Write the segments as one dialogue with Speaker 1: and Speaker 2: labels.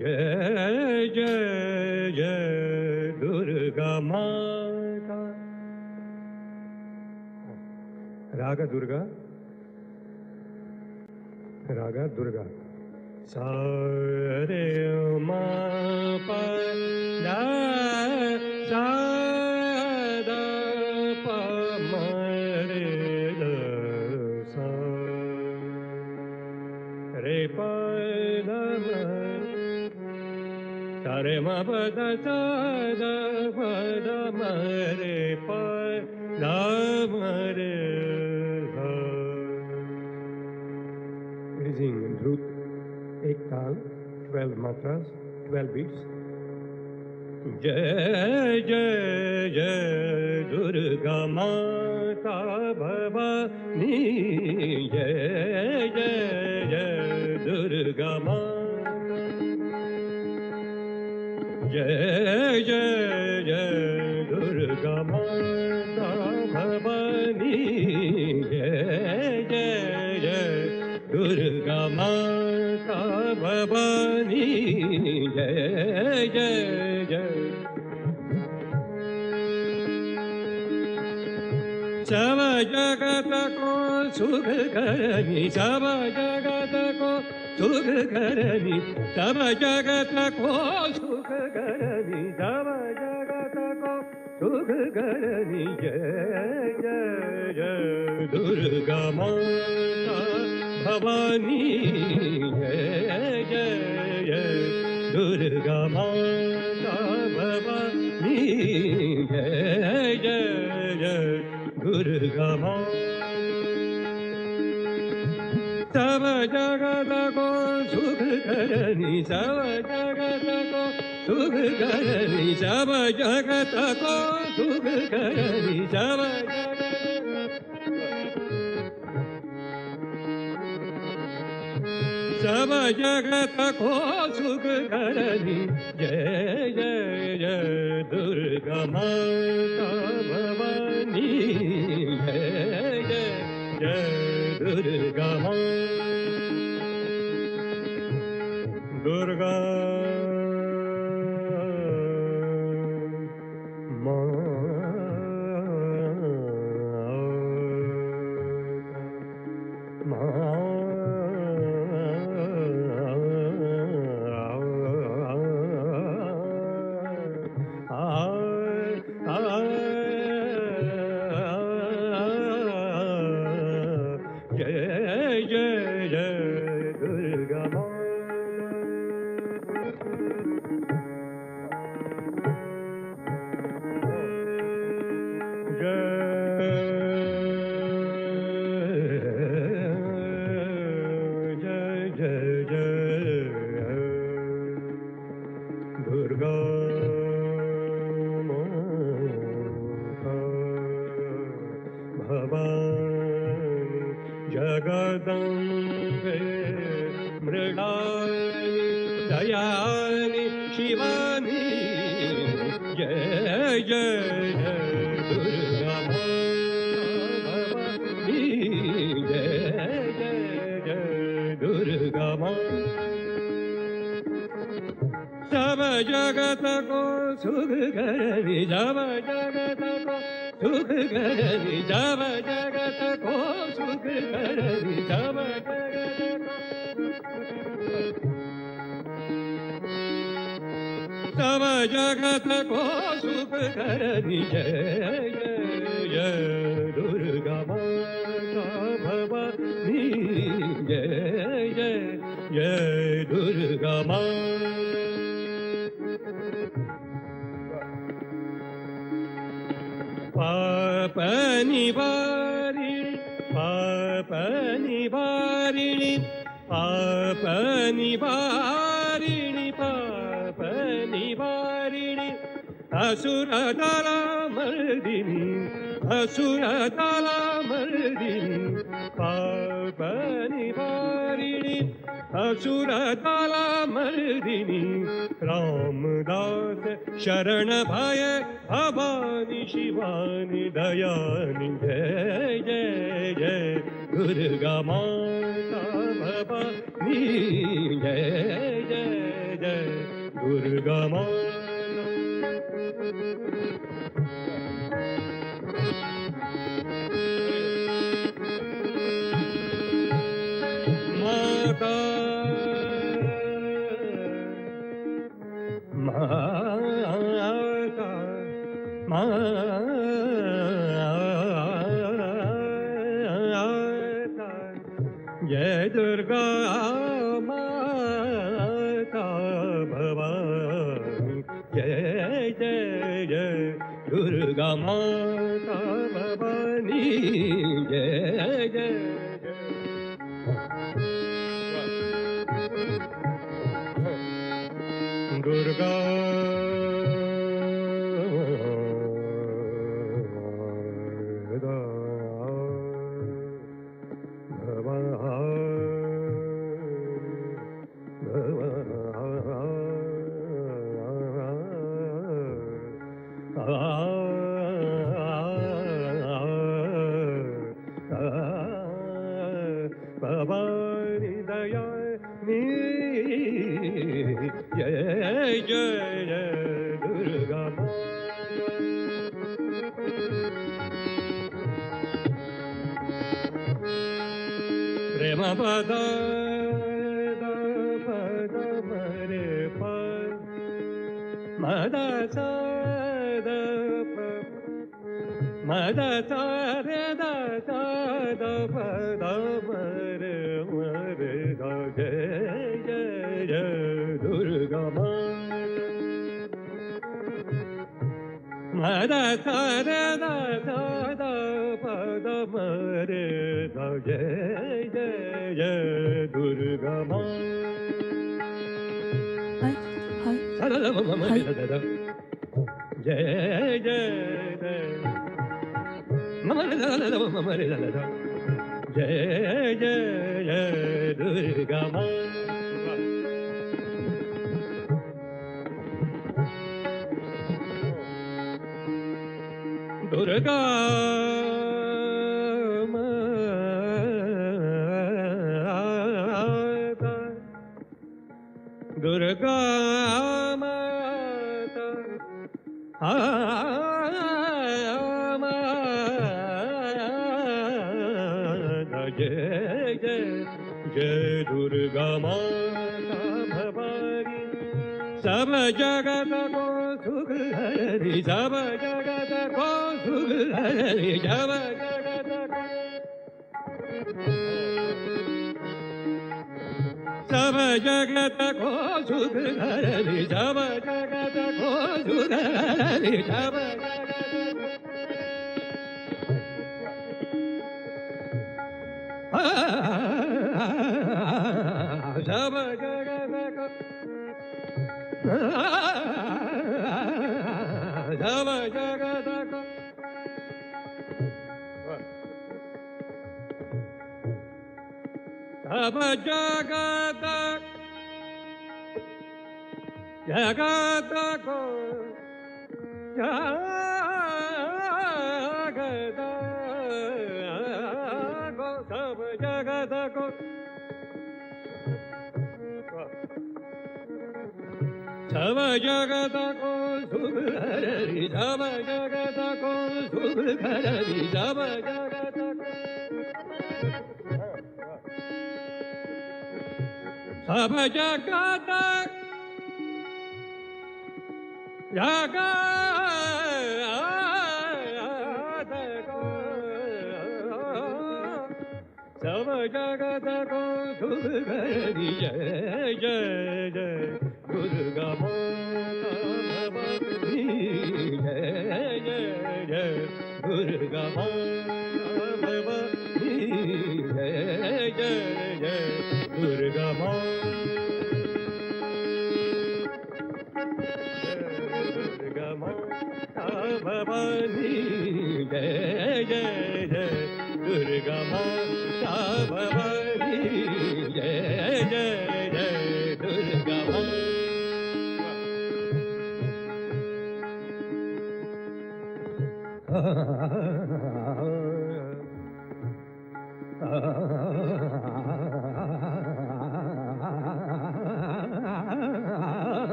Speaker 1: जय जय जय दुर्गा माता। राग दुर्गा, राग दुर्गा। सा रे मा पा दा सा दा पा मा रे दा सा रे पा दा मा सा रे मा पा दा सा दा पा दा मा रे पा दा मा रे धा। It is in Dhut, एक ताल, 12 matras, 12 beats. जय जय जय दुर्गा माता भवानी, जय जय जय दुर्गा माता, जय जय जय दुर्गा माता भवानी, जय जय जय दुर्गा माता भवानी, जय जय जय। सब जगत को सुख करनी, सब जगत को सुख करनी, सब जगत को सुख करनी, सब जगत को सुख करनी, जय जय जय दुर्गा माता भवानी, जय जय जय दुर्गा माता भवानी, जय जय जय दुर्गा माता। सब जगत को सुख करनी, सब जगत को सुख करनी, सब जगत को सुख करनी, सब सब जगत को सुख करनी, जय जय जय दुर्गा माता भवानी, जय जय जय दुर्गा माता। दुर्गा जगदम्बे मृणालिनी दयानि शिवानी, जय जय जय दुर्गा माता भवानी, जय जय जय दुर्गा माता। सब जगत को सुख करनी, सब जगत को सुख करनी, सब जगत को सुख करनी, सब जगत सब जगत को सुख करनी, जय जय जय दुर्गा माता भवानी, जय जय जय दुर्गा माता। पाप निवारिणी, पाप निवारिणी, पाप निवारिणी, पाप निवारिणी, निवारिणि असुरदलमर्दिनि असुरदलमर्दिनि पापनिवारिणि असुरदलमर्दिनि रामदास शरण भय भवानी शिवानी दयानि जय जय जय दुर्गा माता भवानी जय जय जय दुर्गा माता जय दुर्गा माता भवानी जय जय जय दुर्गा माता भवानी जय जय दुर्गा भवानी दया जय जय जय दुर्गा प्रेम पद पद मरे पद मद सद मद रे द पद मरे मरे जय जय जय दुर्गा मद रे द पद मरे जय जय जय दुर्गा जय जय जय जय जय जय दुर्गा दुर्गा माता दुर्गा माता जय जय जय दुर्गा माता भवानी सब जगत को सुख हरि सब जगत को सुख हरि सब जगत को सब जगत को सुख हरि सब जगत को सुख हरि सब सब जगत को सब जगत को सब जगत जगत को जगत को सब जगत को सब जगत को सुख हरि सब जगत को सुख हरि सब जगत को सब जगत जगत को सब जगत को सुख हरि जय जय जय दुर्गा माता भवानी जय जय जय दुर्गा माता भवानी जय जय जय दुर्गा माता Bhavani, Jai Jai Jai Durga Mata Bhavani, Jai Jai Jai Durga Mata.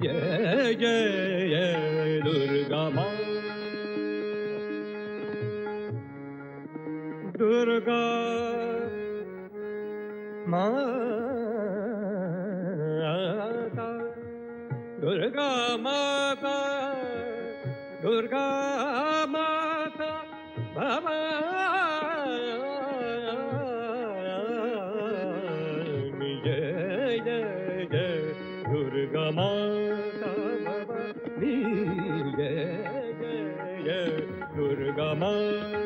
Speaker 1: Jai Jai Jai Durga Ma, Durga Mata, Durga Mata, Durga Mata, Bhavani, Jai Jai Jai Durga Mata, Bhavani, Jai Jai Jai Durga Mata.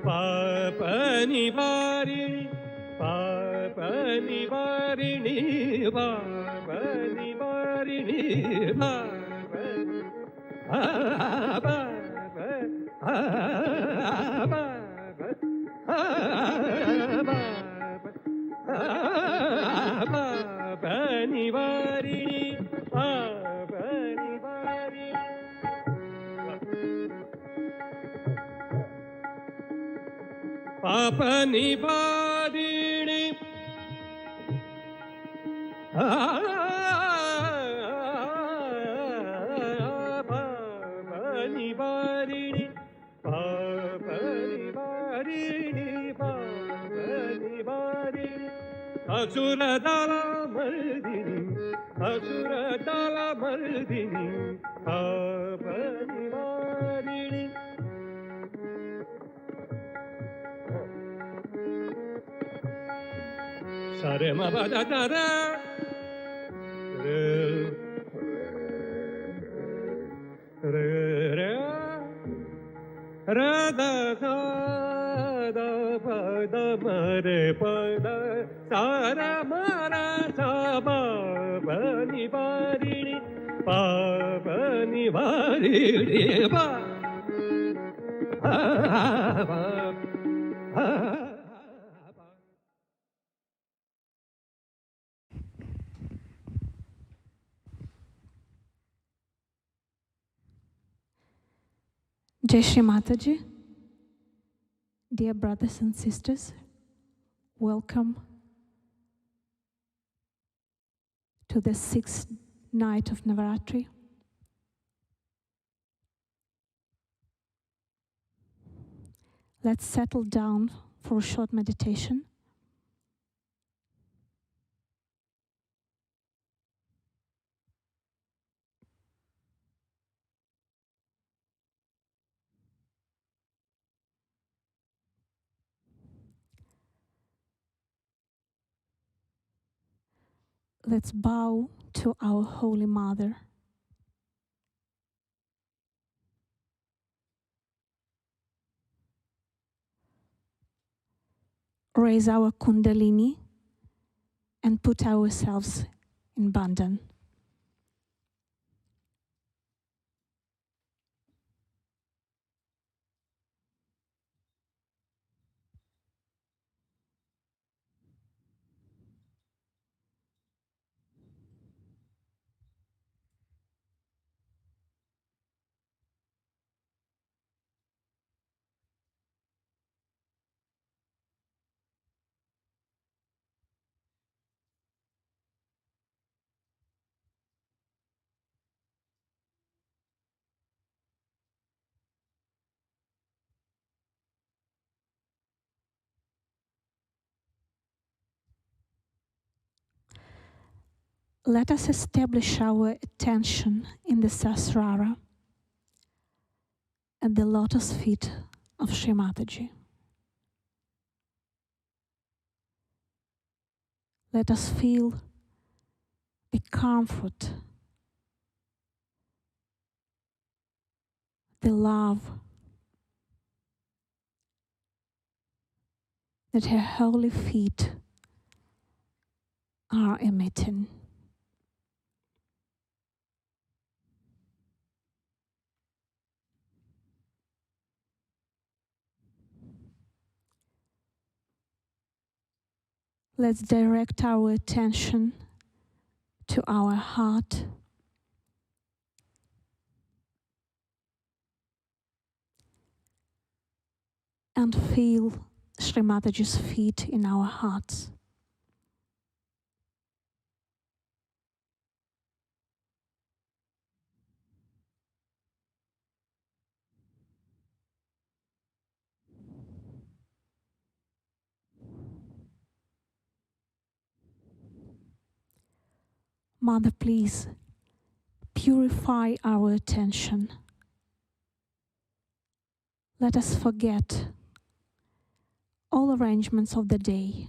Speaker 1: Papa Nivarini, Papa Nivarini, Papa Nivarini, Papa, Papa, Papa Nivarini, Papa Nivarini. Papa Nivarini, Papa Nivarini, Papa Nivarini, Papa Nivarini, Asuradala Mardini, Asuradala Mardini, Papa Nivarini. Sare ma ba da da ra, re re re, ra da da da pa da ma re pa da, sa ra ma ra sa ba ba ni ba ri ni, pa ba ni ba ri ri ba, ba ba.
Speaker 2: Jai Shri Mataji, dear brothers and sisters, welcome to the 6th night of Navaratri. Let's settle down for a short meditation. Let's bow to our Holy Mother. Raise our Kundalini and put ourselves in Bandhan. Let us establish our attention in the Sahasrara at the lotus feet of Shri Mataji. Let us feel the comfort, the love that her holy feet are emitting. Let's direct our attention to our heart. And feel Sri Mataji's feet in our hearts. Mother, please purify our attention. Let us forget all arrangements of the day.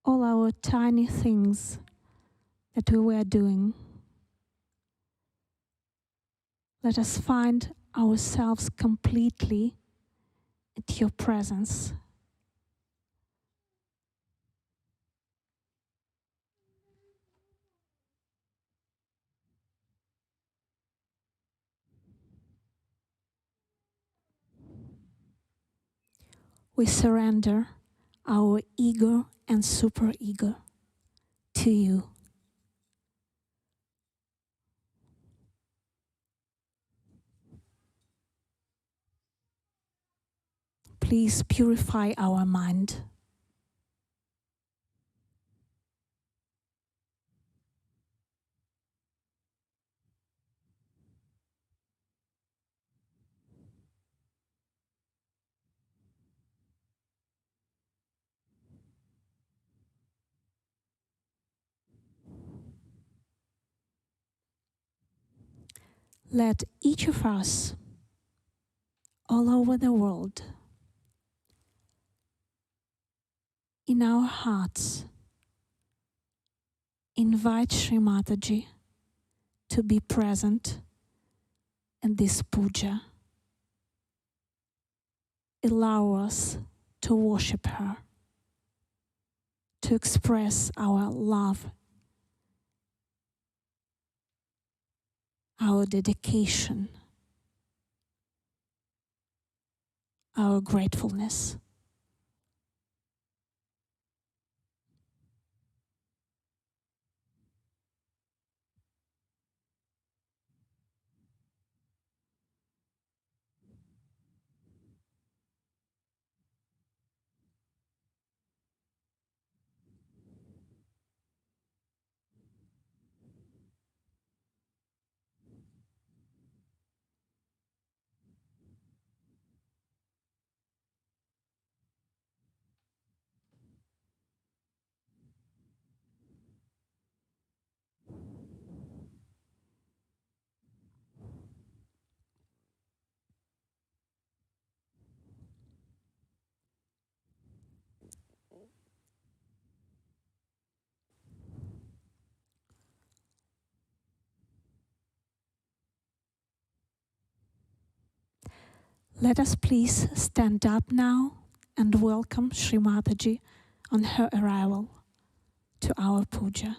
Speaker 2: All our tiny things that we were doing. Let us find ourselves completely at your presence. We surrender our ego and superego to you. Please purify our mind. Let each of us, all over the world, in our hearts, invite Sri Mataji to be present in this puja. Allow us to worship her, to express our love, our dedication, our gratefulness. Let us please stand up now and welcome Sri Mataji on her arrival to our puja.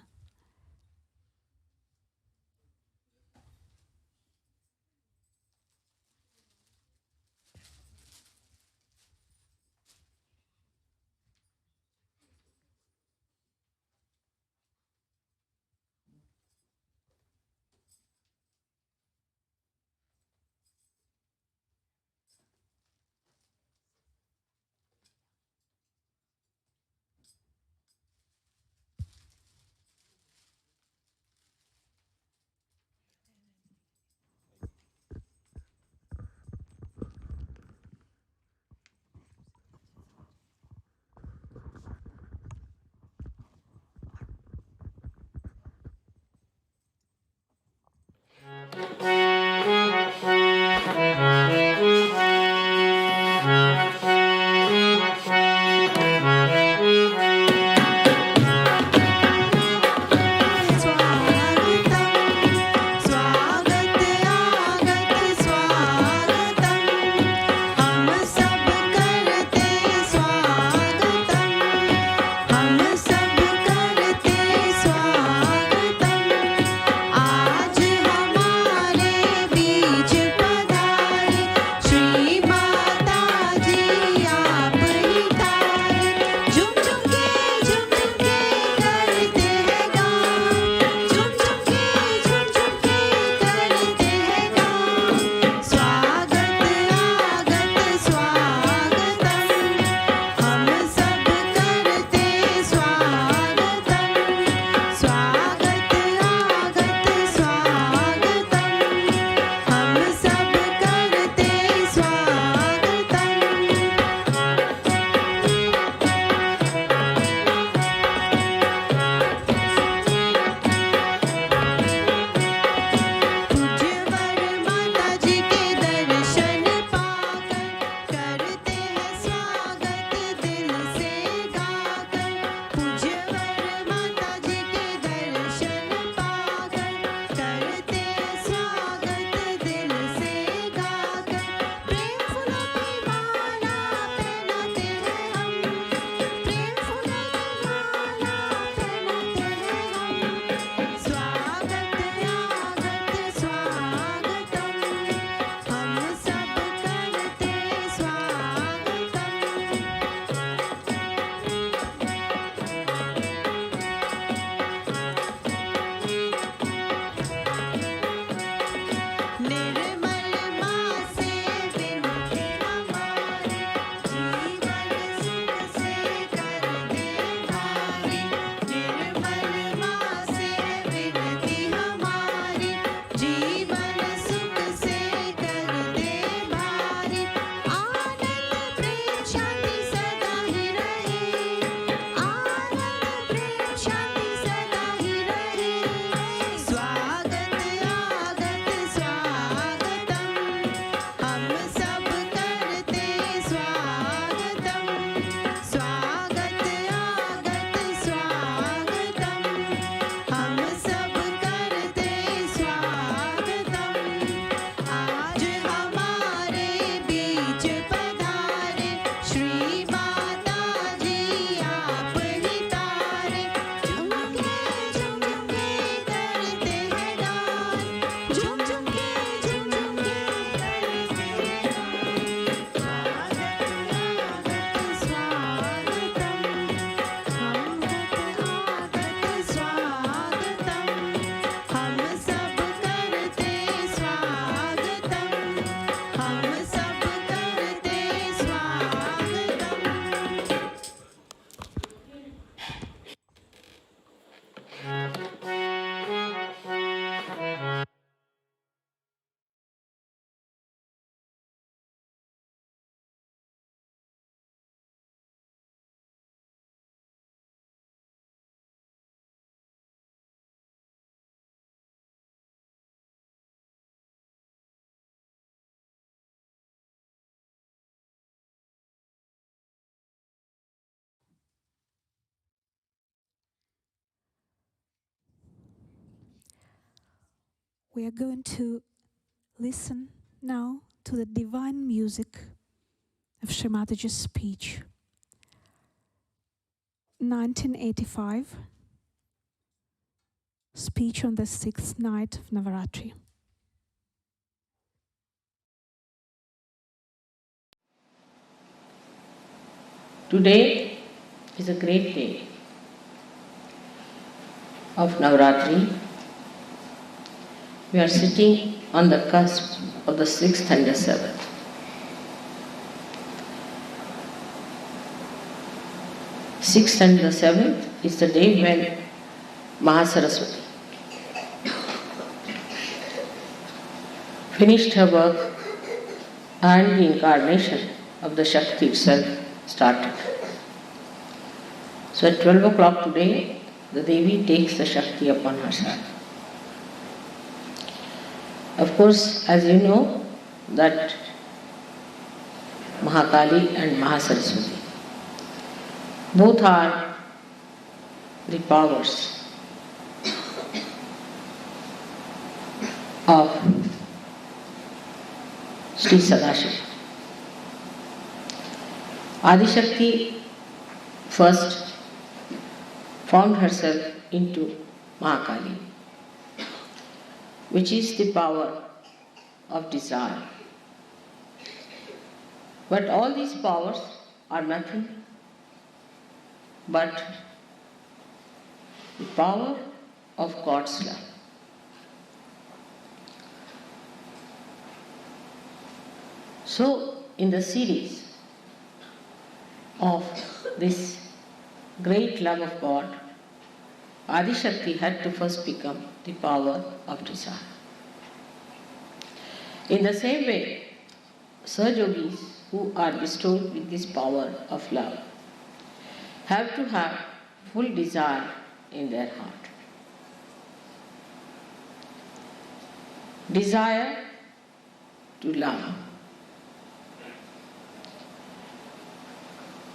Speaker 2: We are going to listen now to the divine music of Sri Mataji's speech. 1985, speech on the 6th night of Navaratri.
Speaker 3: Today is a great day of Navaratri. We are sitting on the cusp of the 6th and the 7th. 6th and the 7th is the day when Mahasaraswati finished her work and the incarnation of the Shakti itself started. So at 12 o'clock today, the Devi takes the Shakti upon herself. Of course, as you know, that Mahakali and Mahasaraswati both are the powers of Sri Sadashiva. Adishakti first formed herself into Mahakali, which is the power of desire. But all these powers are nothing but the power of God's love. So, in the series of this great love of God, Adishakti had to first become the power of desire. In the same way, Sahajogis who are bestowed with this power of love have to have full desire in their heart. Desire to love.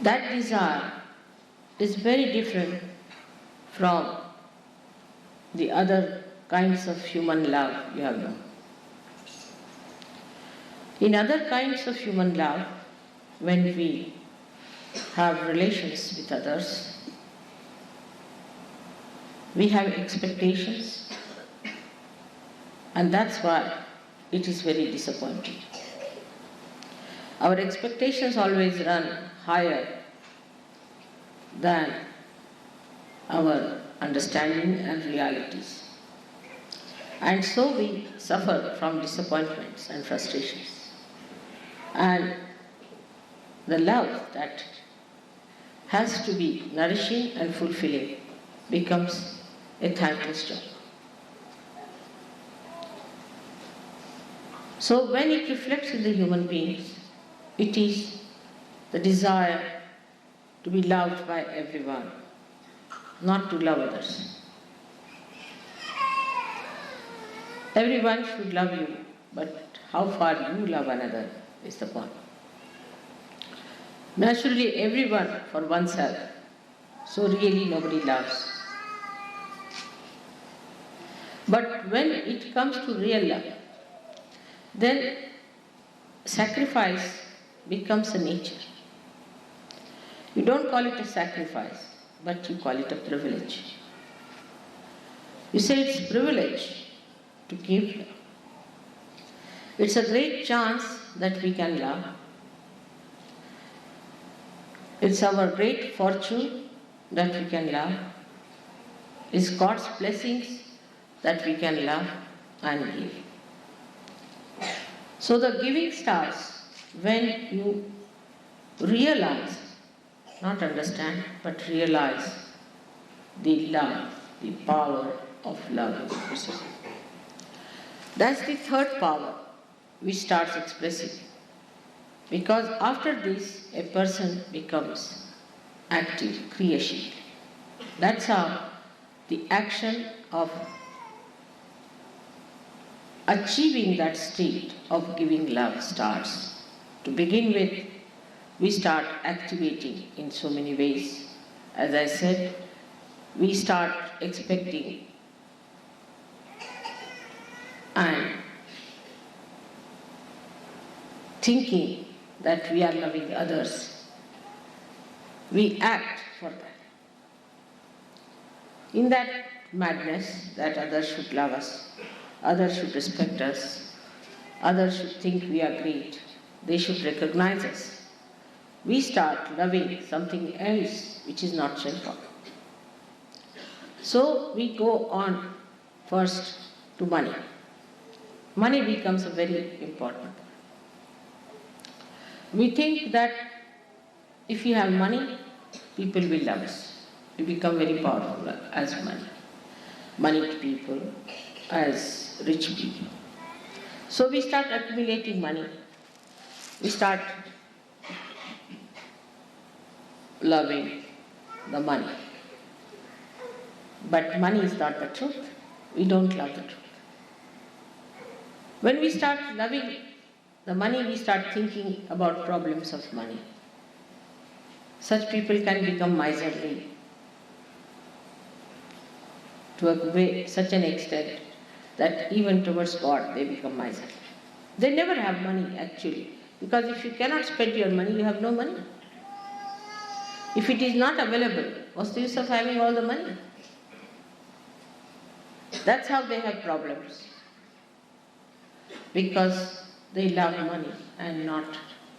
Speaker 3: That desire is very different from the other kinds of human love you have known. In other kinds of human love, when we have relations with others, we have expectations, and that's why it is very disappointing. Our expectations always run higher than our understanding and realities. And so we suffer from disappointments and frustrations. And the love that has to be nourishing and fulfilling becomes a thankless job. So when it reflects in the human beings, it is the desire to be loved by everyone, not to love others. Everyone should love you, but how far you love another is the point. Naturally, everyone for oneself, so really nobody loves. But when it comes to real love, then sacrifice becomes a nature. You don't call it a sacrifice, but you call it a privilege. You say it's privilege to give love. It's a great chance that we can love. It's our great fortune that we can love. It's God's blessings that we can love and give. So the giving starts when you realize, not understand, but realize the love, the power of love in the person. That's the third power which starts expressing. Because after this, a person becomes active, creative. That's how the action of achieving that state of giving love starts. To begin with, we start activating in so many ways. As I said, we start expecting and thinking that we are loving others, we act for that. In that madness that others should love us, others should respect us, others should think we are great, they should recognize us, we start loving something else which is not sinful. So we go on first to money. Money becomes a very important. We think that if we have money, people will love us. We become very powerful as money. Moneyed people, as rich people. So we start accumulating money. We start loving the money. But money is not the truth. We don't love the truth. When we start loving the money, we start thinking about problems of money. Such people can become miserly to such an extent that even towards God they become miserly. They never have money actually, because if you cannot spend your money, you have no money. If it is not available, what's the use of having all the money? That's how they have problems. Because they love money and not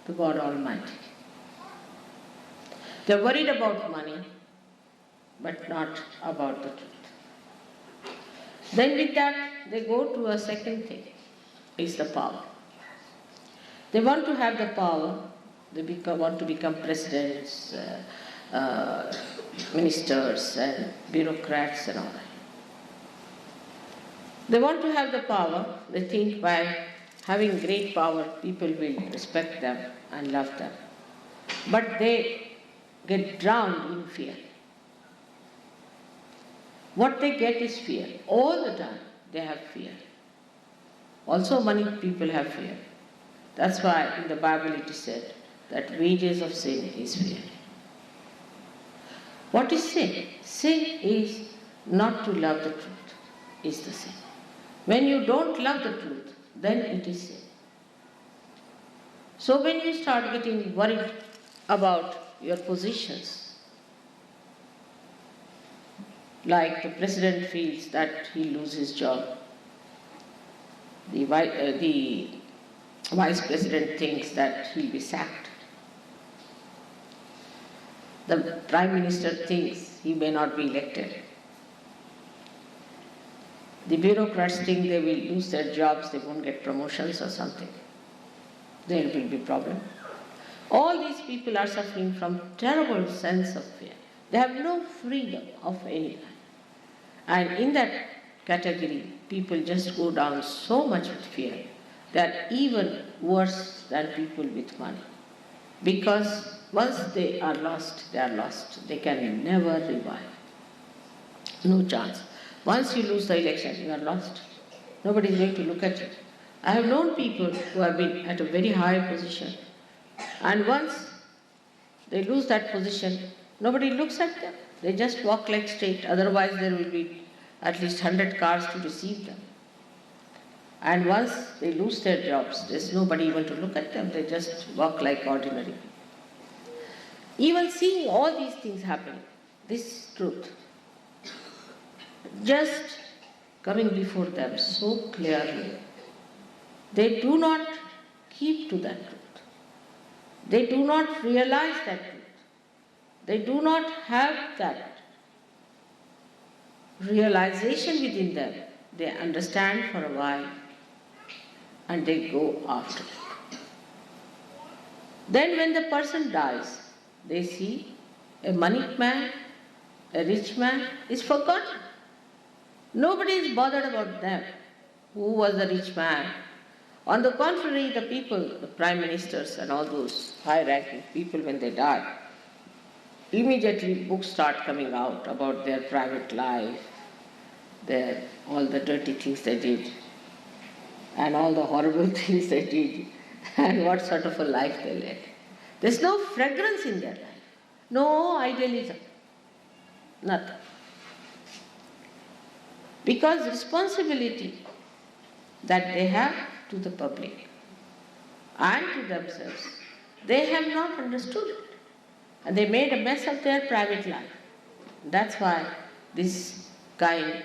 Speaker 3: the God Almighty. They're worried about money, but not about the truth. Then with that, they go to a second thing, is the power. They want to have the power, they want to become presidents, ministers and bureaucrats and all that. They want to have the power, they think by having great power, people will respect them and love them. But they get drowned in fear. What they get is fear. All the time they have fear. Also money people have fear. That's why in the Bible it is said that wages of sin is fear. What is sin? Sin is not to love the truth, is the sin. When you don't love the truth, then it is sin. So when you start getting worried about your positions, like the president feels that he'll lose his job, the vice president thinks that he'll be sacked, the prime minister thinks he may not be elected, the bureaucrats think they will lose their jobs, they won't get promotions or something. There will be problem. All these people are suffering from terrible sense of fear. They have no freedom of any kind. And in that category, people just go down so much with fear. They are even worse than people with money. Because once they are lost, they are lost. They can never revive. No chance. Once you lose the election, you are lost. Nobody is going to look at you. I have known people who have been at a very high position, and once they lose that position, nobody looks at them. They just walk like straight, otherwise there will be at least 100 cars to receive them. And once they lose their jobs, there's nobody even to look at them, they just walk like ordinary people. Even seeing all these things happening, this truth, just coming before them so clearly, they do not keep to that truth. They do not realize that truth. They do not have that realization within them. They understand for a while and they go after it. Then when the person dies, they see a moneyed man, a rich man is forgotten. Nobody is bothered about them. Who was the rich man? On the contrary, the people, the prime ministers and all those high-ranking people, when they die, immediately books start coming out about their private life, all the dirty things they did, and all the horrible things they did, and what sort of a life they led. There's no fragrance in their life, no idealism, nothing. Because responsibility that they have to the public and to themselves, they have not understood it. And they made a mess of their private life. That's why this kind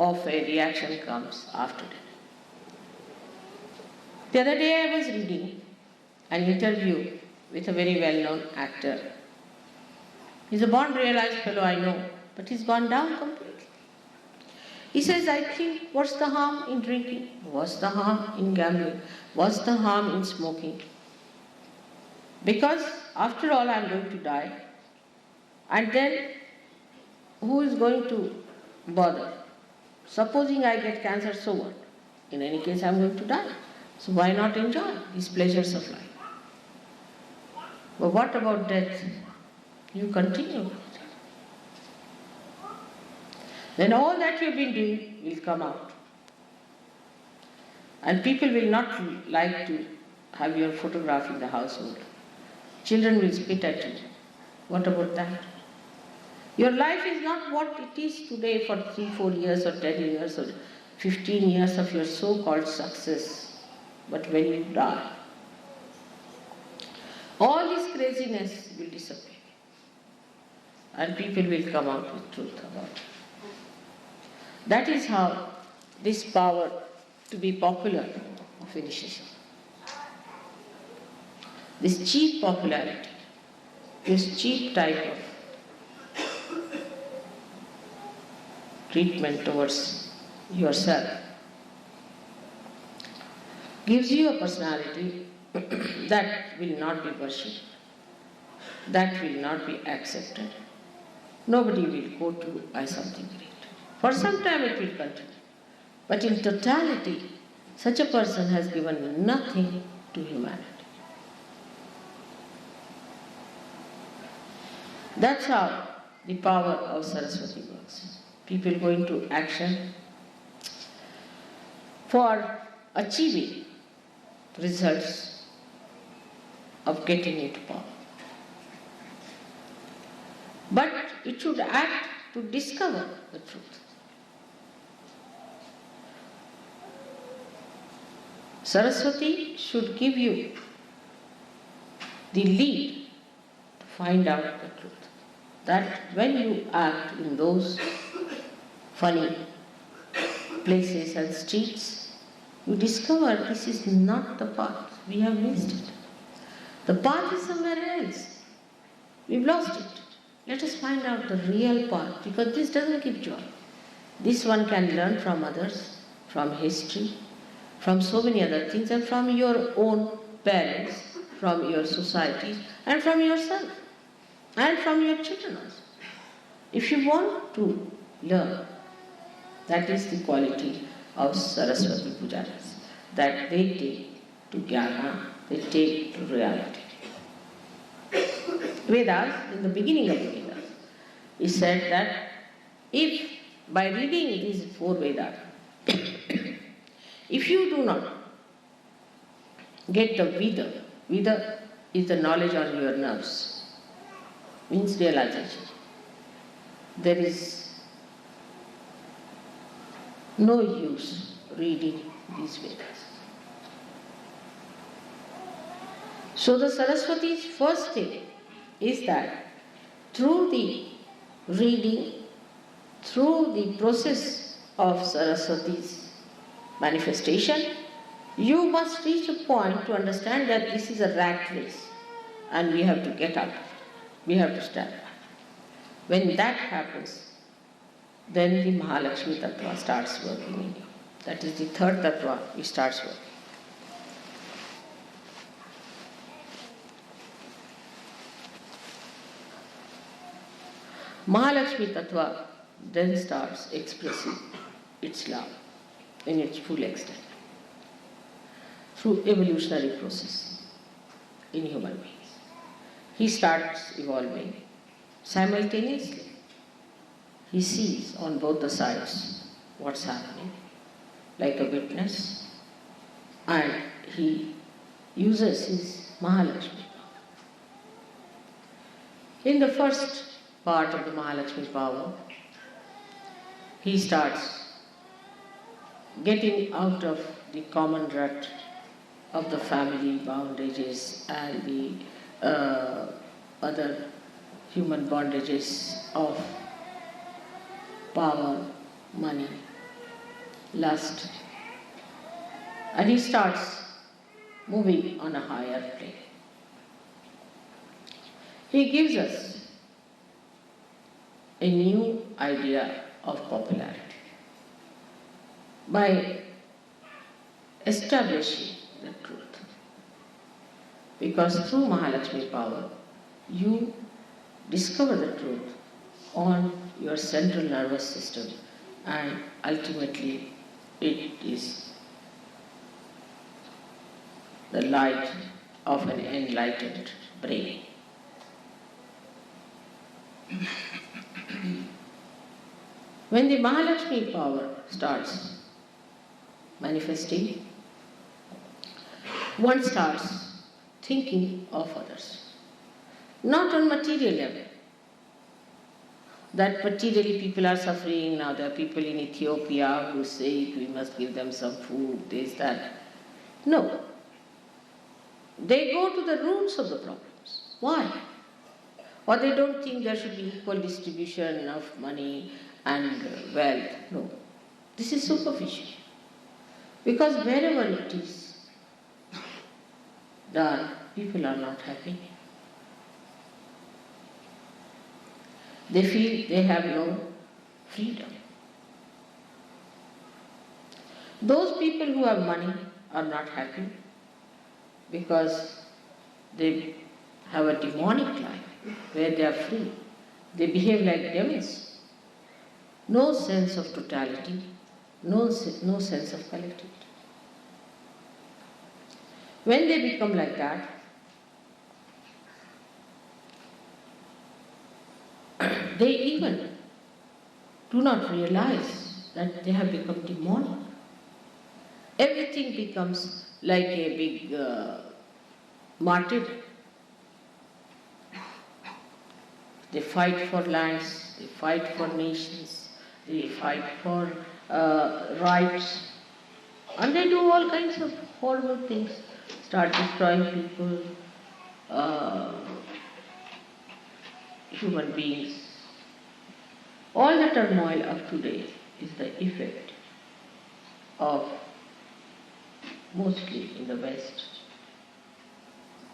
Speaker 3: of a reaction comes after that. The other day I was reading an interview with a very well-known actor. He's a born realized fellow, I know, but he's gone down completely. He says, I think, what's the harm in drinking? What's the harm in gambling? What's the harm in smoking? Because after all, I'm going to die. And then, who is going to bother? Supposing I get cancer, so what? In any case, I'm going to die. So why not enjoy these pleasures of life? But what about death? You continue. Then all that you've been doing will come out. And people will not like to have your photograph in the household. Children will spit at you. What about that? Your life is not what it is today for 3, 4 years or 10 years or 15 years of your so-called success. But when you die, all this craziness will disappear. And people will come out with truth about it. That is how this power to be popular finishes. This cheap popularity, this cheap type of treatment towards yourself gives you a personality that will not be worshipped, that will not be accepted. Nobody will go to by something great. For some time it will continue. But in totality, such a person has given nothing to humanity. That's how the power of Saraswati works. People go into action for achieving results of getting into power. But it should act to discover the truth. Saraswati should give you the lead to find out the truth. That when you act in those funny places and streets, you discover this is not the path. We have missed it. The path is somewhere else. We've lost it. Let us find out the real path, because this doesn't give joy. This one can learn from others, from history, from so many other things, and from your own parents, from your society, and from yourself, and from your children also. If you want to learn, that is the quality of Saraswati Pujaris, that they take to Jnana, they take to reality. Vedas, in the beginning of the Vedas, is said that if by reading these 4 Vedas, if you do not get the Vida, Vida is the knowledge on your nerves, means realization. There is no use reading these Vedas. So the Saraswati's first thing is that through the reading, through the process of Saraswati's manifestation, you must reach a point to understand that this is a rat race and we have to get out of it. We have to stand up. When that happens, then the Mahalakshmi Tattva starts working in you. That is the third Tattva, it starts working. Mahalakshmi Tattva then starts expressing its love in its full extent through evolutionary process in human beings. He starts evolving simultaneously. He sees on both the sides what's happening, like a witness, and he uses his Mahalakshmi power. In the first part of the Mahalakshmi power, he starts getting out of the common rut of the family bondages and the other human bondages of power, money, lust. And he starts moving on a higher plane. He gives us a new idea of popularity by establishing the truth. Because through Mahalakshmi power, you discover the truth on your central nervous system, and ultimately it is the light of an enlightened brain. When the Mahalakshmi power starts manifesting, one starts thinking of others, not on material level. That materially people are suffering now. There are people in Ethiopia who say we must give them some food, this, that. No. They go to the roots of the problems. Why? Or they don't think there should be equal distribution of money and wealth. No. This is superficial. Because wherever it is done, people are not happy. They feel they have no freedom. Those people who have money are not happy because they have a demonic life where they are free. They behave like demons. No sense of totality, no sense of collectivity. When they become like that, they even do not realize that they have become demonic. Everything becomes like a big martyrdom. They fight for lands, they fight for nations, they fight for rights, and they do all kinds of horrible things. Start destroying people, human beings. All the turmoil of today is the effect of, mostly in the West,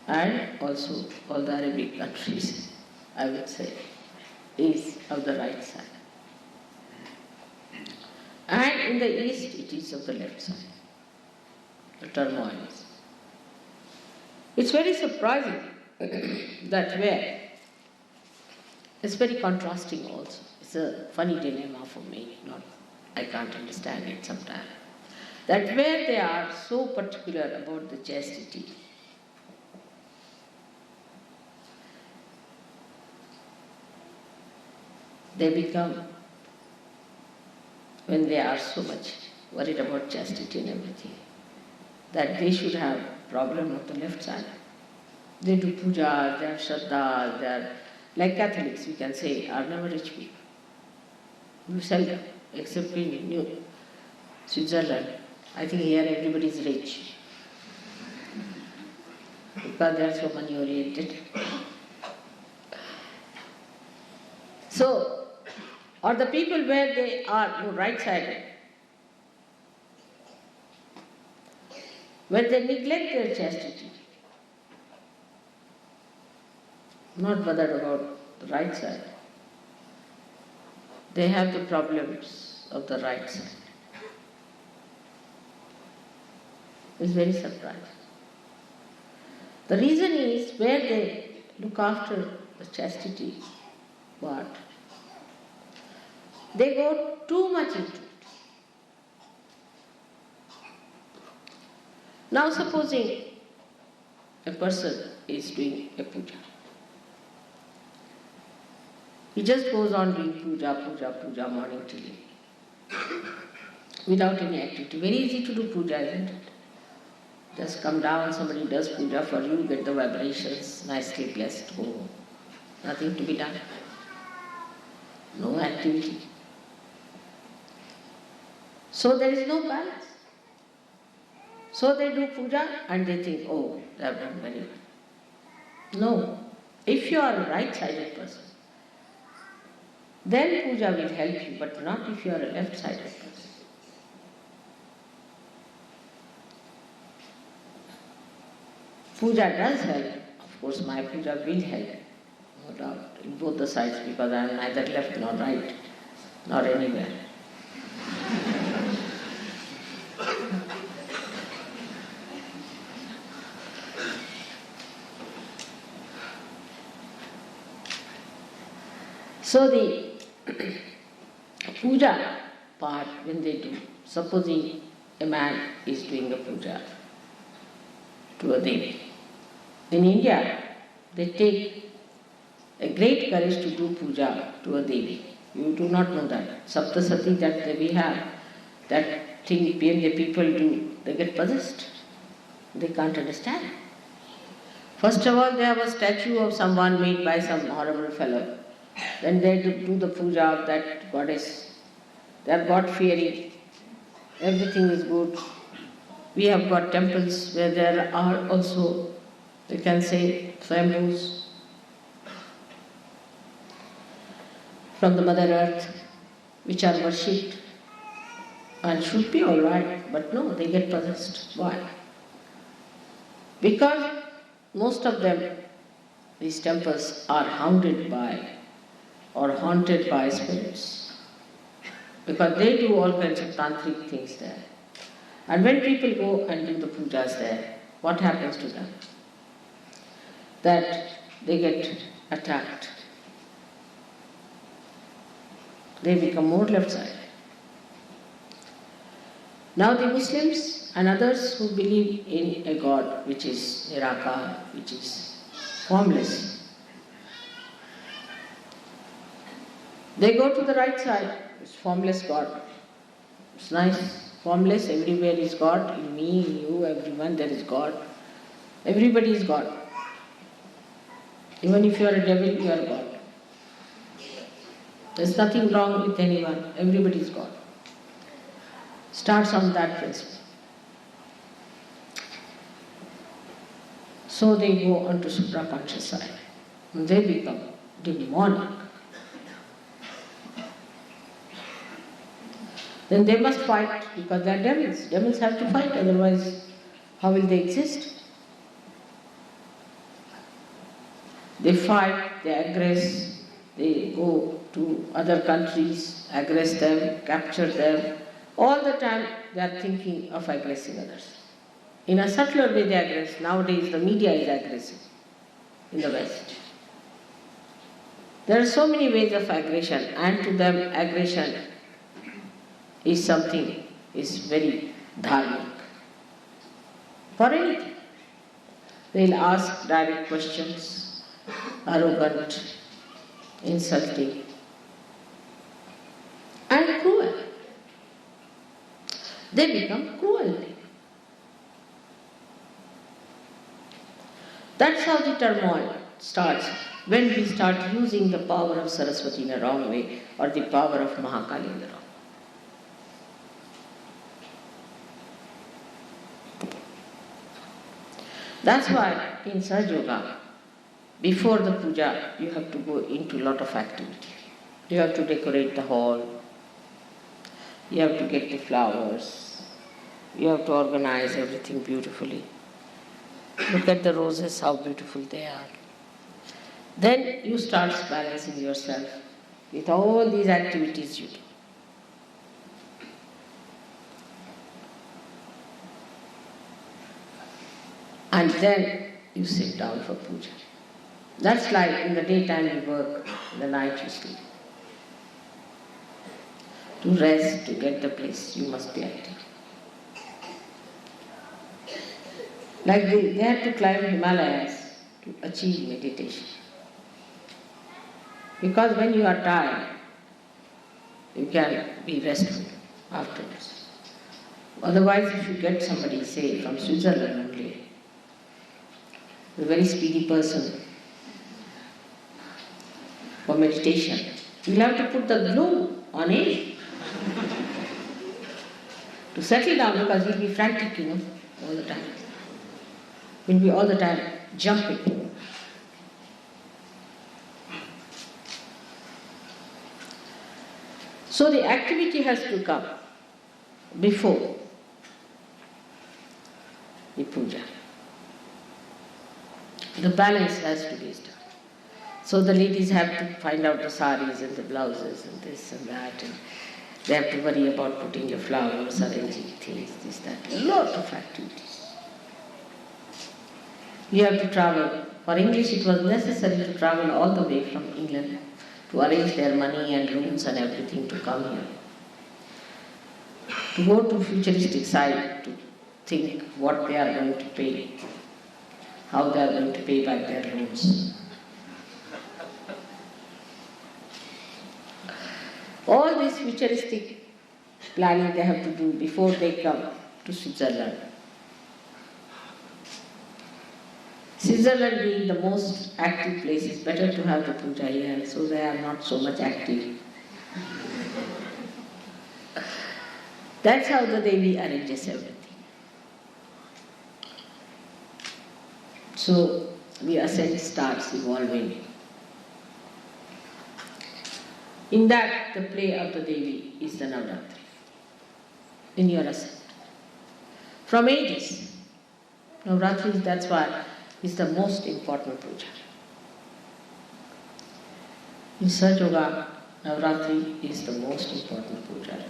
Speaker 3: and also all the Arabic countries, I would say, is of the right side. And in the East, it is of the left side. The turmoil is. It's very surprising that where, it's very contrasting also. It's a funny dilemma for me, I can't understand it sometimes. That where they are so particular about the chastity, they become, when they are so much worried about chastity and everything, that they should have problem of the left side. They do puja, they have shraddha, they are like Catholics, we can say, are never rich people. You seldom, except in New Switzerland. I think here everybody is rich because they are so money oriented. So, or the people where they are right-sided, when they neglect their chastity, not bothered about the right side, they have the problems of the right side. It's very surprising. The reason is where they look after the chastity part, they go too much into it. Now supposing a person is doing a puja. He just goes on doing puja, morning till evening, without any activity. Very easy to do puja, isn't it? Just come down, somebody does puja for you, get the vibrations, nicely blessed, go. Nothing to be done. No activity. So there is no balance. So they do puja and they think, oh, they have done very well. No. If you are a right-sided person, then puja will help you, but not if you are a left-sided person. Puja does help. Of course, my puja will help, no doubt, in both the sides, because I am neither left nor right, nor anywhere. So the puja part, when they do, supposing a man is doing a puja to a Devi. In India, they take a great courage to do puja to a Devi. You do not know that. Saptasati that we have, that thing when the people do, they get possessed. They can't understand. First of all, they have a statue of someone made by some horrible fellow. Then they do the puja of that goddess. They are God-fearing. Everything is good. We have got temples where there are also, we can say, swambhus from the Mother Earth, which are worshipped and should be all right, but no, they get possessed. Why? Because most of them, these temples, are haunted by or haunted by spirits. Because they do all kinds of tantric things there. And when people go and do the pujas there, what happens to them? That they get attacked. They become more left-sided. Now the Muslims and others who believe in a God which is Nirakar, which is formless, they go to the right side. It's formless God. It's nice. Formless, everywhere is God. In me, in you, everyone, there is God. Everybody is God. Even if you are a devil, you are God. There's nothing wrong with anyone. Everybody is God. Starts on that principle. So they go on to supraconscious side. And they become demonic. Then they must fight because they are devils. Devils have to fight, otherwise how will they exist? They fight, they aggress, they go to other countries, aggress them, capture them. All the time they are thinking of aggressing others. In a subtler way they aggress. Nowadays the media is aggressive in the West. There are so many ways of aggression, and to them aggression is something, is very dharmic. For anything. They'll ask direct questions, arrogant, insulting, and cruel. They become cruel. That's how the turmoil starts, when we start using the power of Saraswati in a wrong way, or the power of Mahakali in the wrong way. That's why in Sahaja Yoga, before the puja, you have to go into a lot of activity. You have to decorate the hall, you have to get the flowers, you have to organize everything beautifully. Look at the roses, how beautiful they are. Then you start balancing yourself with all these activities you do. And then you sit down for puja. That's like in the daytime you work, in the night you sleep. To rest, to get the bliss, you must be active. Like they had to climb Himalayas to achieve meditation. Because when you are tired, you can be restful afterwards. Otherwise, if you get somebody, say, from Switzerland only, a very speedy person for meditation, you'll have to put the glue on him to settle down, because he'll be frantic, all the time. We'll be all the time jumping. So the activity has to come before the puja. The balance has to be established. So the ladies have to find out the saris and the blouses and this and that, and they have to worry about putting your flowers, arranging things, this, that, a lot of activities. You have to travel. For English it was necessary to travel all the way from England to arrange their money and rooms and everything to come here. To go to futuristic side, to think what they are going to pay, how they are going to pay back their loans. All this futuristic planning they have to do before they come to Switzerland. Switzerland being the most active place, it's better to have the puja here, so they are not so much active. That's how the Devi arranges everything. So the ascent starts evolving. In that, the play of the Devi is the Navratri, in your ascent. From ages, Navratri, that's why, is the most important puja. In Sahaja Yoga, Navratri is the most important puja.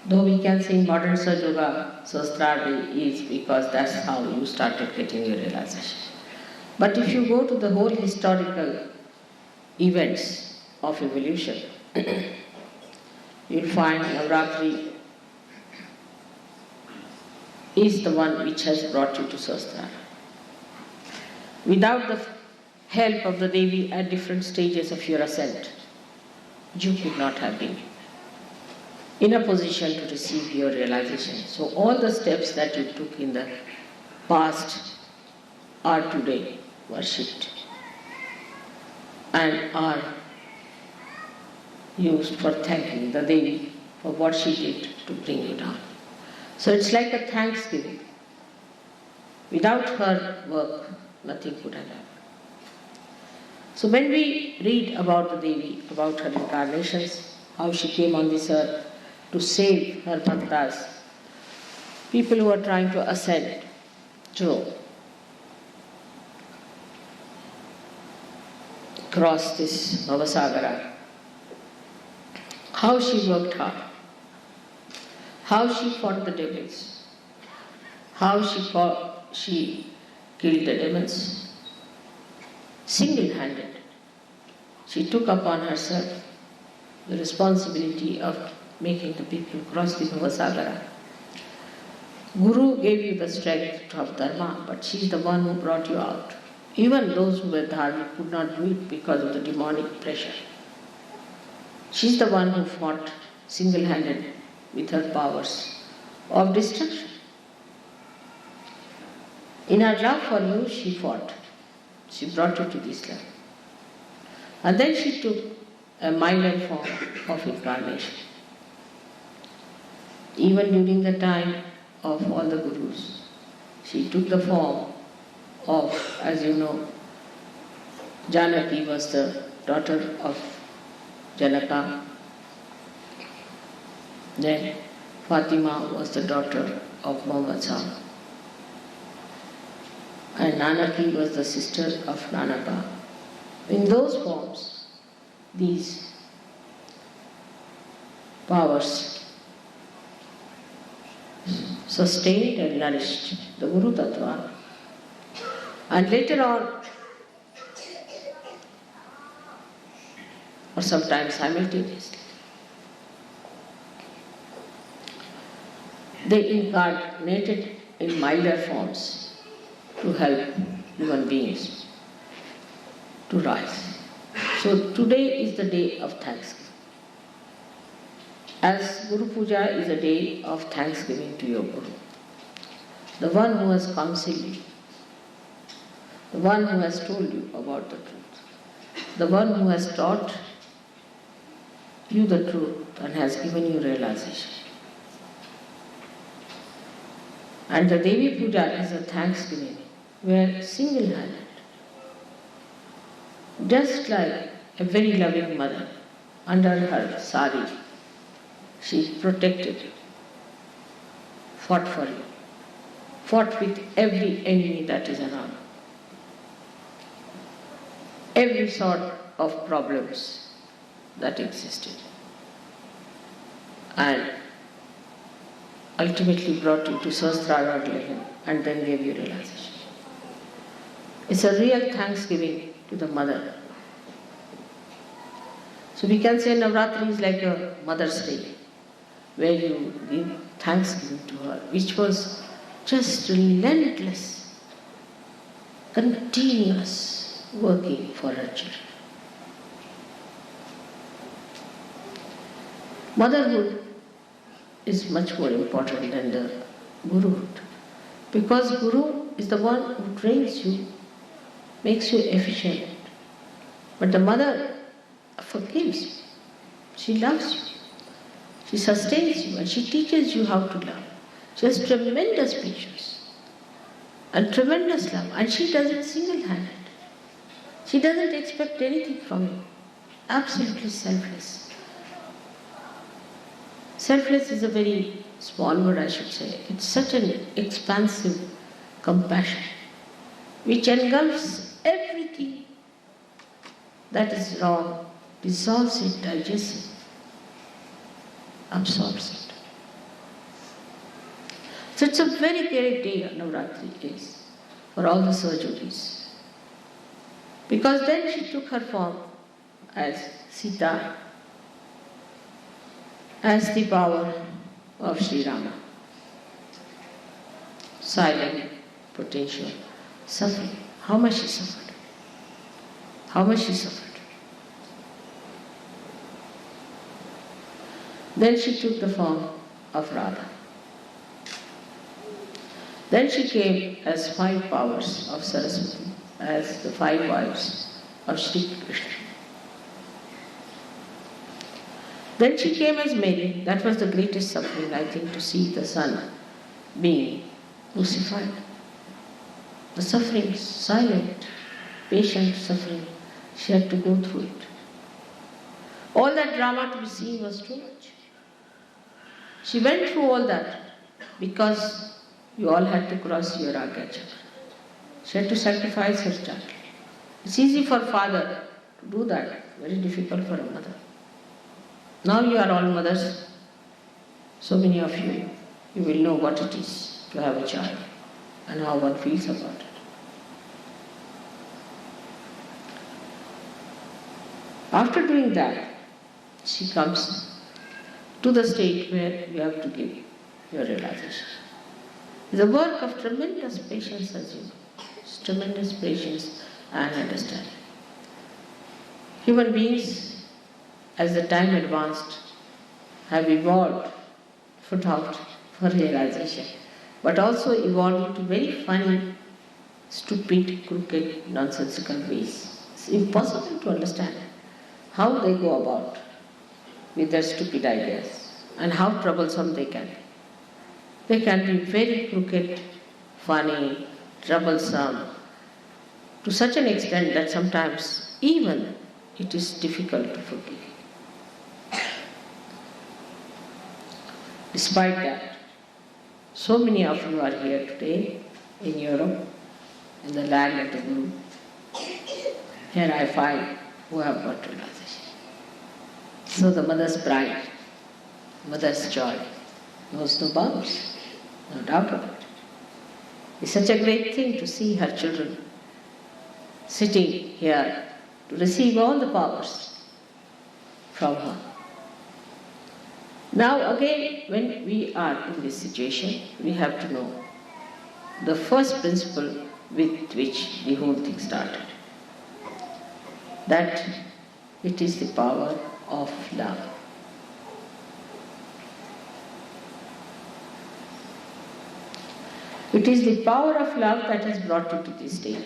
Speaker 3: Though we can say in modern Sahaja Yoga, Sahasrara is because that's how you started getting your realization. But if you go to the whole historical events of evolution, you'll find Navratri is the one which has brought you to Sahasrara. Without the help of the Devi at different stages of your ascent, you could not have been in a position to receive your realization. So all the steps that you took in the past are today worshipped and are used for thanking the Devi for what she did to bring you down. So it's like a thanksgiving. Without her work, nothing could have happened. So when we read about the Devi, about her incarnations, how she came on this earth to save her bhaktas, people who are trying to ascend to cross this Bhavasagara, how she worked hard, how she fought the devils, how she killed the demons, single-handed. She took upon herself the responsibility of making the people cross the Bhavasagara. Guru gave you the strength of dharma, but she is the one who brought you out. Even those who were dharmic could not do it because of the demonic pressure. She is the one who fought single-handed with her powers of destruction. In her love for you, she fought. She brought you to this level. And then she took a milder form of incarnation. Even during the time of all the gurus, she took the form of, as you know, Janaki was the daughter of Janaka. Then Fatima was the daughter of Muhammad Shah. And Nanaki was the sister of Nanaka. In those forms, these powers sustained and nourished the Guru Tattva. And later on, or sometimes simultaneously, they incarnated in milder forms to help human beings to rise. So today is the day of thanksgiving. As Guru Puja is a day of thanksgiving to your Guru, the one who has counseled you, the one who has told you about the truth, the one who has taught you the truth and has given you realization. And the Devi Puja is a thanksgiving where single-handed, just like a very loving mother, under her sari, she protected you, fought for you, fought with every enemy that is around, every sort of problems that existed, and ultimately brought you to Sahasrara and then gave you realization. It's a real thanksgiving to the mother. So we can say Navratri is like a Mother's Day, where you give thanksgiving to her, which was just relentless, continuous working for her children. Motherhood is much more important than the guruhood, because guru is the one who trains you, makes you efficient, but the mother forgives you, she loves you, she sustains you, and she teaches you how to love. She has tremendous patience and tremendous love, and she does it single-handed. She doesn't expect anything from you. Absolutely selfless. Selfless is a very small word, I should say. It's such an expansive compassion which engulfs everything that is wrong, dissolves it, digests it, absorbs it. So it's a very great day, Navratri is, for all the surgeries. Because then she took her form as Sita, as the power of Sri Rama. Silent, potential, suffering. How much she suffered? How much she suffered? Then she took the form of Radha. Then she came as 5 powers of Saraswati, as the 5 wives of Sri Krishna. Then she came as Mary. That was the greatest suffering, I think, to see the son being crucified. The suffering, silent, patient suffering, she had to go through it. All that drama to be seen was too much. She went through all that because you all had to cross your Agya Chakra. She had to sacrifice her child. It's easy for a father to do that, very difficult for a mother. Now you are all mothers, so many of you, you will know what it is to have a child and how one feels about it. After doing that, she comes to the state where you have to give your realization. It's a work of tremendous patience, as you know. It's tremendous patience and understanding. Human beings, as the time advanced, have evolved, put out for realization, but also evolved into very funny, stupid, crooked, nonsensical ways. It's impossible to understand how they go about with their stupid ideas and how troublesome they can be. They can be very crooked, funny, troublesome, to such an extent that sometimes even it is difficult to forgive. Despite that, so many of you are here today in Europe, in the land of the Guru. Here I find who have got realization. So the mother's pride, mother's joy, knows no bounds, no doubt about it. It's such a great thing to see her children sitting here to receive all the powers from her. Now again, when we are in this situation, we have to know the first principle with which the whole thing started. That it is the power of love. It is the power of love that has brought you to this state.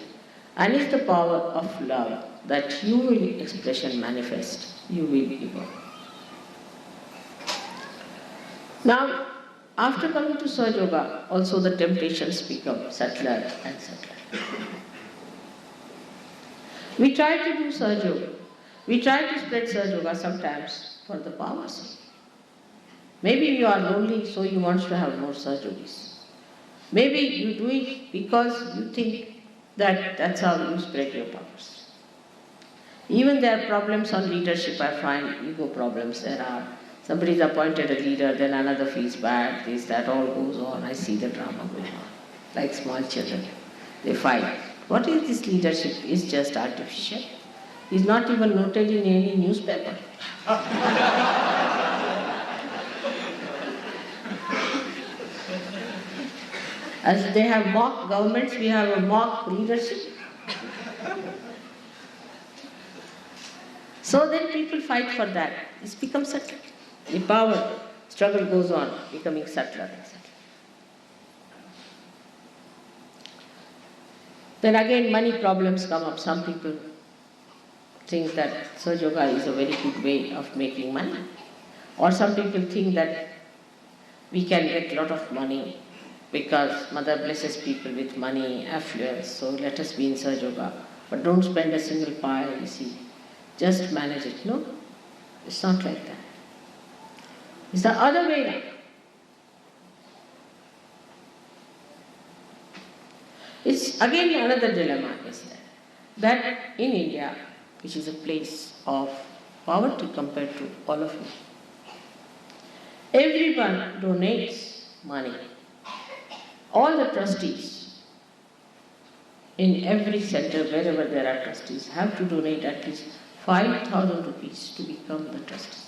Speaker 3: And it's the power of love that you will expression manifest, you will evolve. Now, after coming to Sahaja Yoga, also the temptations become subtler and subtler. We try to do Sahaja Yoga. We try to spread Sahaja Yoga sometimes for the power's sake. Maybe you are lonely, so you want to have more Sahaja Yogis. Maybe you do it because you think that that's how you spread your powers. Even there are problems on leadership, I find ego problems there are. Somebody is appointed a leader, then another feels bad, this, that, all goes on. I see the drama going on. Like small children, they fight. What is this leadership? It's just artificial. It's not even noted in any newspaper. As they have mock governments, we have a mock leadership. So then people fight for that. This becomes subtle. The power struggle goes on, becoming subtler and subtler. Then again, money problems come up. Some people think that Sahaja Yoga is a very good way of making money. Or some people think that we can get a lot of money because Mother blesses people with money, affluence, so let us be in Sahaja Yoga. But don't spend a single pie, you see. Just manage it. No, it's not like that. It's the other way around. It's again another dilemma is that in India, which is a place of poverty compared to all of you, everyone donates money. All the trustees in every center, wherever there are trustees, have to donate at least 5,000 rupees to become the trustees.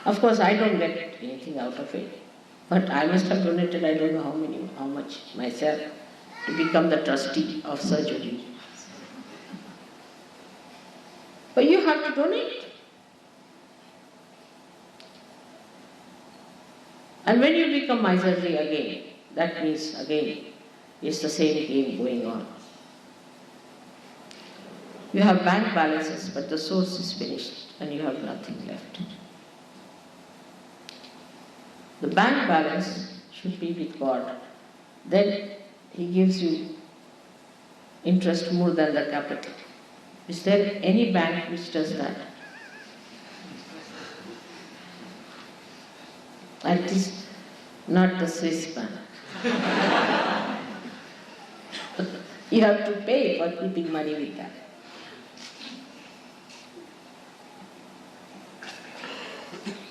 Speaker 3: Of course, I don't get anything out of it, but I must have donated, I don't know how much myself to become the trustee of Sahaja Yoga. But you have to donate. And when you become miserly again, that means again, it's the same game going on. You have bank balances, but the source is finished and you have nothing left. The bank balance should be with God. Then He gives you interest more than the capital. Is there any bank which does that? At least not the Swiss bank. You have to pay for keeping money with that.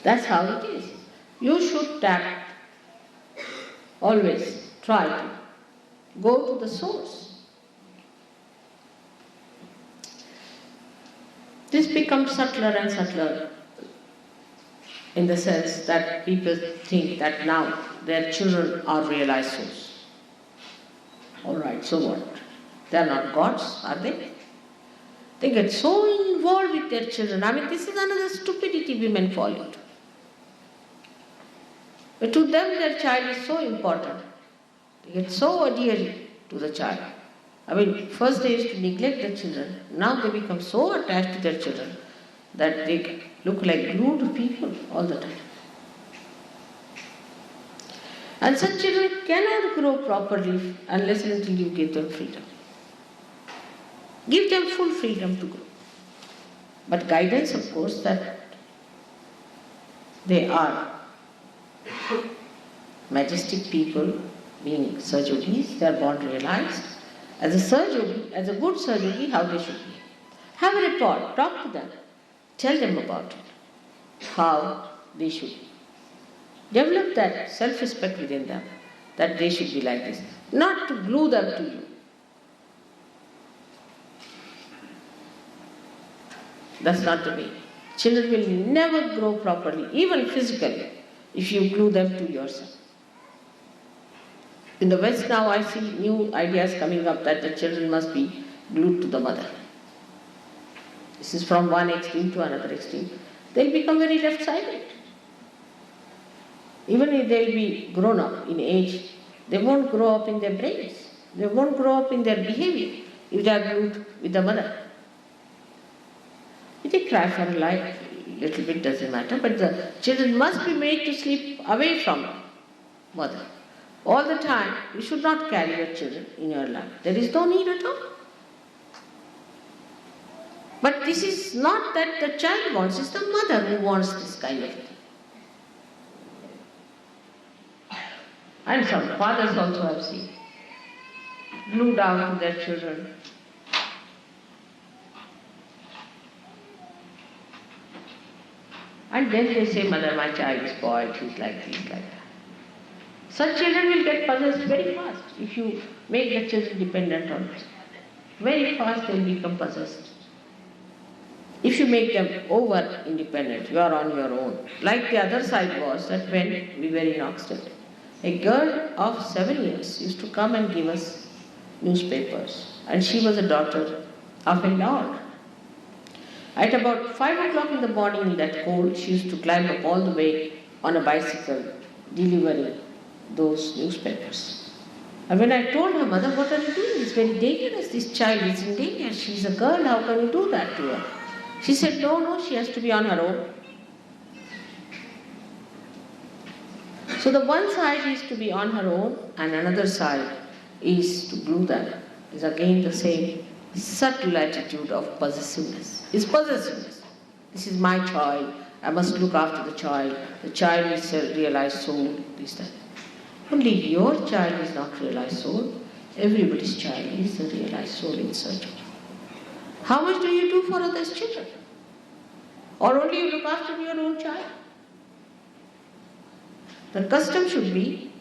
Speaker 3: That's how it is. You should always try to go to the source. This becomes subtler and subtler in the sense that people think that now their children are realized souls. All right, so what? They are not gods, are they? They get so involved with their children. I mean, this is another stupidity women fall into. But to them, their child is so important. They get so adhered to the child. I mean, first they used to neglect the children. Now they become so attached to their children that they look like glued people all the time. And such children cannot grow properly unless and until you give them freedom. Give them full freedom to grow. But guidance, of course, that they are majestic people, being Sahaja Yogis, they are born realized. As a Sahaja Yogi, as a good Sahaja Yogi, how they should be. Have a report, talk to them, tell them about it, how they should be. Develop that self-respect within them, that they should be like this. Not to glue them to you. That's not the way. Children will never grow properly, even physically, if you glue them to yourself. In the West now I see new ideas coming up that the children must be glued to the mother. This is from one extreme to another extreme. They'll become very left-sided. Even if they'll be grown up in age, they won't grow up in their brains. They won't grow up in their behavior if they are glued with the mother. If they cry for life, little bit doesn't matter, but the children must be made to sleep away from mother. All the time, you should not carry your children in your lap. There is no need at all. But this is not that the child wants, it's the mother who wants this kind of thing. And some fathers also have seen, glued down to their children. And then they say, mother, my child is spoiled, he's like this, like that. Such children will get possessed very fast if you make the children dependent on it. Very fast they will become possessed. If you make them over independent, you are on your own. Like the other side was that when we were in Oxford, a girl of 7 years used to come and give us newspapers. And she was a daughter of a lord. At about 5 o'clock in the morning in that cold, she used to climb up all the way on a bicycle, delivering those newspapers. And when I told her, mother, what are you doing? It's very dangerous. This child is in danger. She's a girl. How can you do that to her? She said, no, she has to be on her own. So the one side is to be on her own, and another side is to glue them. Is again the same subtle attitude of possessiveness. It's possessiveness. This is my child. I must look after the child. The child is a realized soul. This, that. Only your child is not realized soul. Everybody's child is a realized soul in search of. How much do you do for others' children? Or only you look after your own child? The custom should be,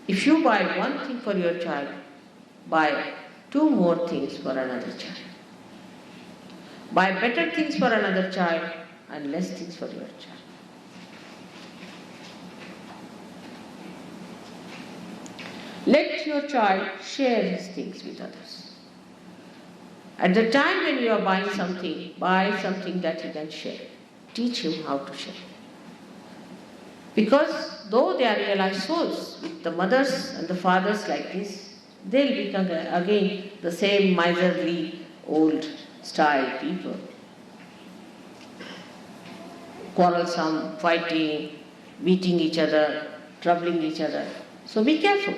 Speaker 3: if you buy one thing for your child, buy 2 more things for another child. Buy better things for another child and less things for your child. Let your child share his things with others. At the time when you are buying something, buy something that he can share. Teach him how to share. Because though they are realized souls, with the mothers and the fathers like this, they'll become again the same miserly, old style people. Quarrelsome, fighting, beating each other, troubling each other. So be careful.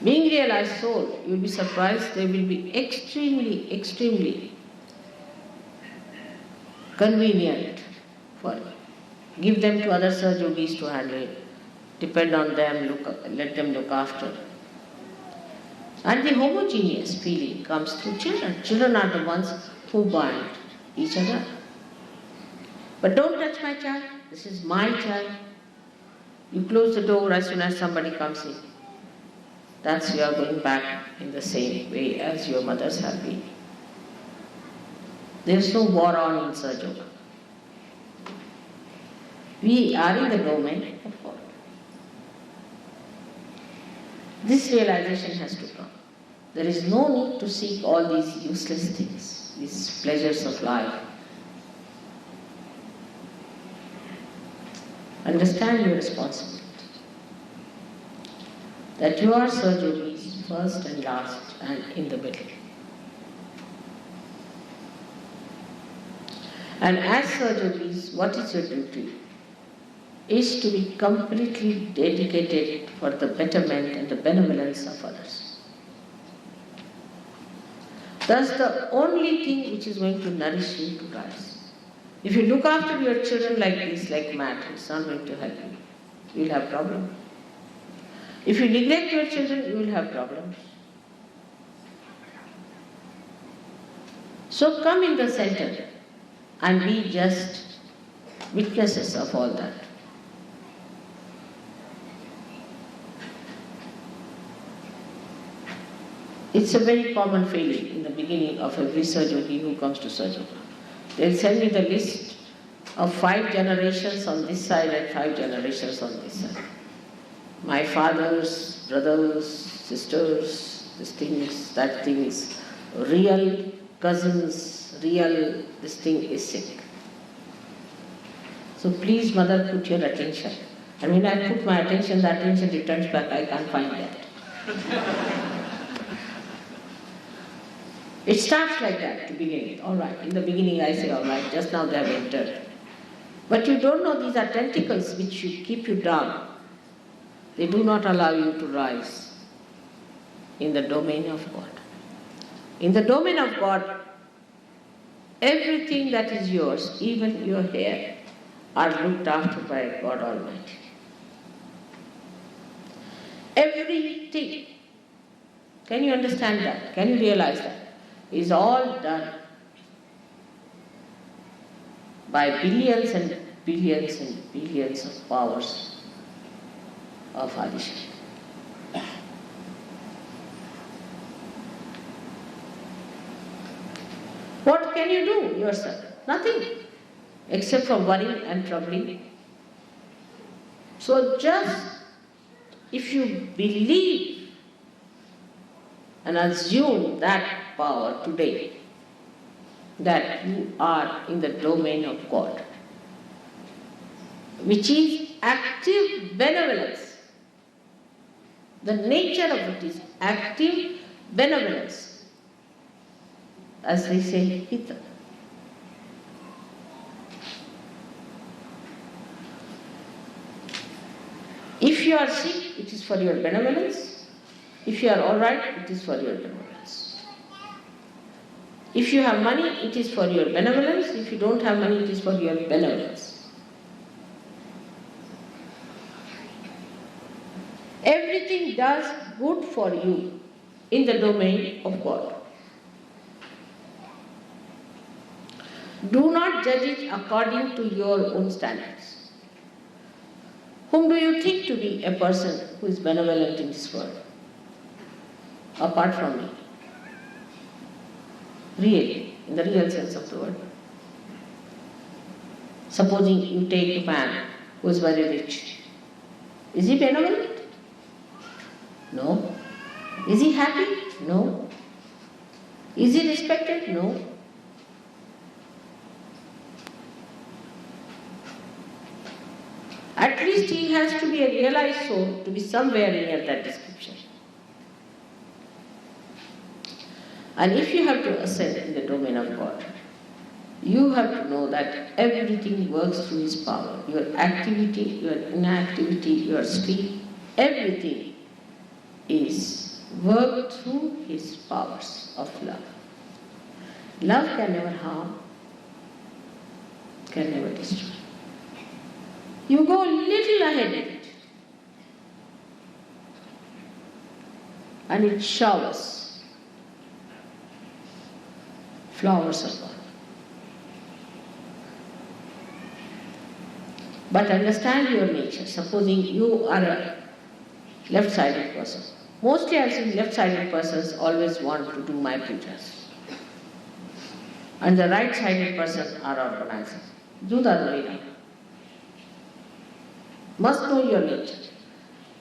Speaker 3: Being realized soul, you'll be surprised, they will be extremely, extremely convenient for you. Give them to other Sahajogis to handle it. Depend on them, let them look after. And the homogeneous feeling comes through children. Children are the ones who bind each other. But don't touch my child. This is my child. You close the door as soon as somebody comes in. That's you are going back in the same way as your mothers have been. There's no war on in Sahajoga. We are in the domain of God. This realization has to come. There is no need to seek all these useless things, these pleasures of life. Understand your responsibility. That you are Sahajogis first and last and in the middle. And as Sahajogis, what is your duty? Is to be completely dedicated for the betterment and the benevolence of others. That's the only thing which is going to nourish you to rise. If you look after your children like this, like mad, it's not going to help you. You will have problems. If you neglect your children, you will have problems. So come in the center and be just witnesses of all that. It's a very common feeling in the beginning of every Sahajogi who comes to Sahajoga. They'll send me the list of 5 generations on this side and 5 generations on this side. My father's, brothers, sisters, this thing is, that thing is, real cousins, real, this thing is sick. So please, mother, put your attention. And when I put my attention, the attention returns back, I can't find that. It starts like that to begin with. All right, in the beginning I say, all right, just now they have entered. But you don't know these are tentacles which keep you down. They do not allow you to rise in the domain of God. In the domain of God, everything that is yours, even your hair, are looked after by God Almighty. Everything. Can you understand that? Can you realize that? Is all done by billions and billions and billions of powers of Adishakti. What can you do yourself? Nothing, except for worrying and troubling. So just if you believe and assume that power today, that you are in the domain of God, which is active benevolence. The nature of it is active benevolence. As they say, Hita. If you are sick, it is for your benevolence. If you are all right, it is for your benevolence. If you have money, it is for your benevolence. If you don't have money, it is for your benevolence. Everything does good for you in the domain of God. Do not judge it according to your own standards. Whom do you think to be a person who is benevolent in this world? Apart from me. Really, in the real sense of the word. Supposing you take a man who is very rich. Is he benevolent? No. Is he happy? No. Is he respected? No. At least he has to be a realized soul to be somewhere near that description. And if you have to ascend in the domain of God, you have to know that everything works through His power. Your activity, your inactivity, your sleep, everything is worked through His powers of love. Love can never harm, can never destroy. You go a little ahead of it, and it showers flowers of God. But understand your nature. Supposing you are a left-sided person. Mostly I've seen left-sided persons always want to do my pujas. And the right-sided persons are organizers. Do the other way around. Must know your nature.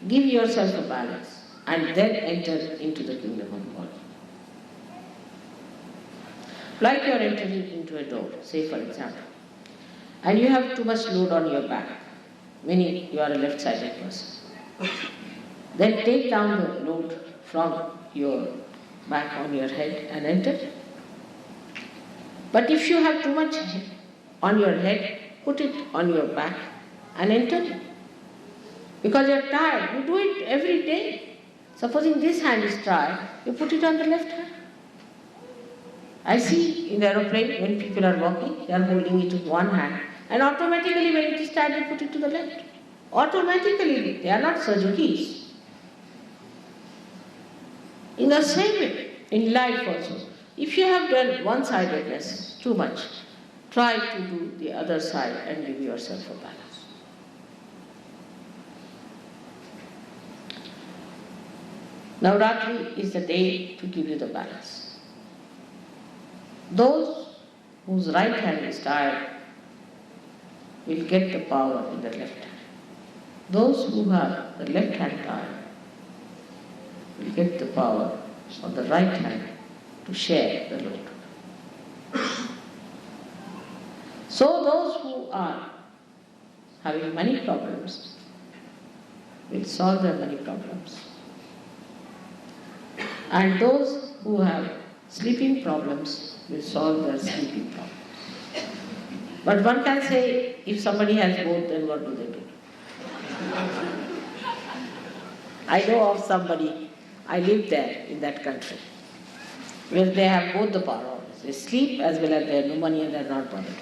Speaker 3: Give yourself a balance and then enter into the kingdom of God. Like you are entering into a door, say for example, and you have too much load on your back, meaning you are a left-sided person. Then take down the load from your back on your head and enter. But if you have too much on your head, put it on your back and enter. Because you are tired, you do it every day. Supposing this hand is tired, you put it on the left hand. I see in the aeroplane when people are walking, they are holding it with one hand, and automatically when it is tired, they put it to the left. Automatically, they are not Sujukis. In the same way, in life also, if you have done one-sidedness too much, try to do the other side and give yourself a balance. Navratri is the day to give you the balance. Those whose right hand is tired will get the power in the left hand. Those who have the left hand tired will get the power of the right hand to share the load. So those who are having money problems will solve their money problems. And those who have Sleeping problems will solve their sleeping problems. But one can say, if somebody has both, then what do they do? I know of somebody, I lived there in that country, where they have both the power. They sleep as well as they have no money and they are not bothered.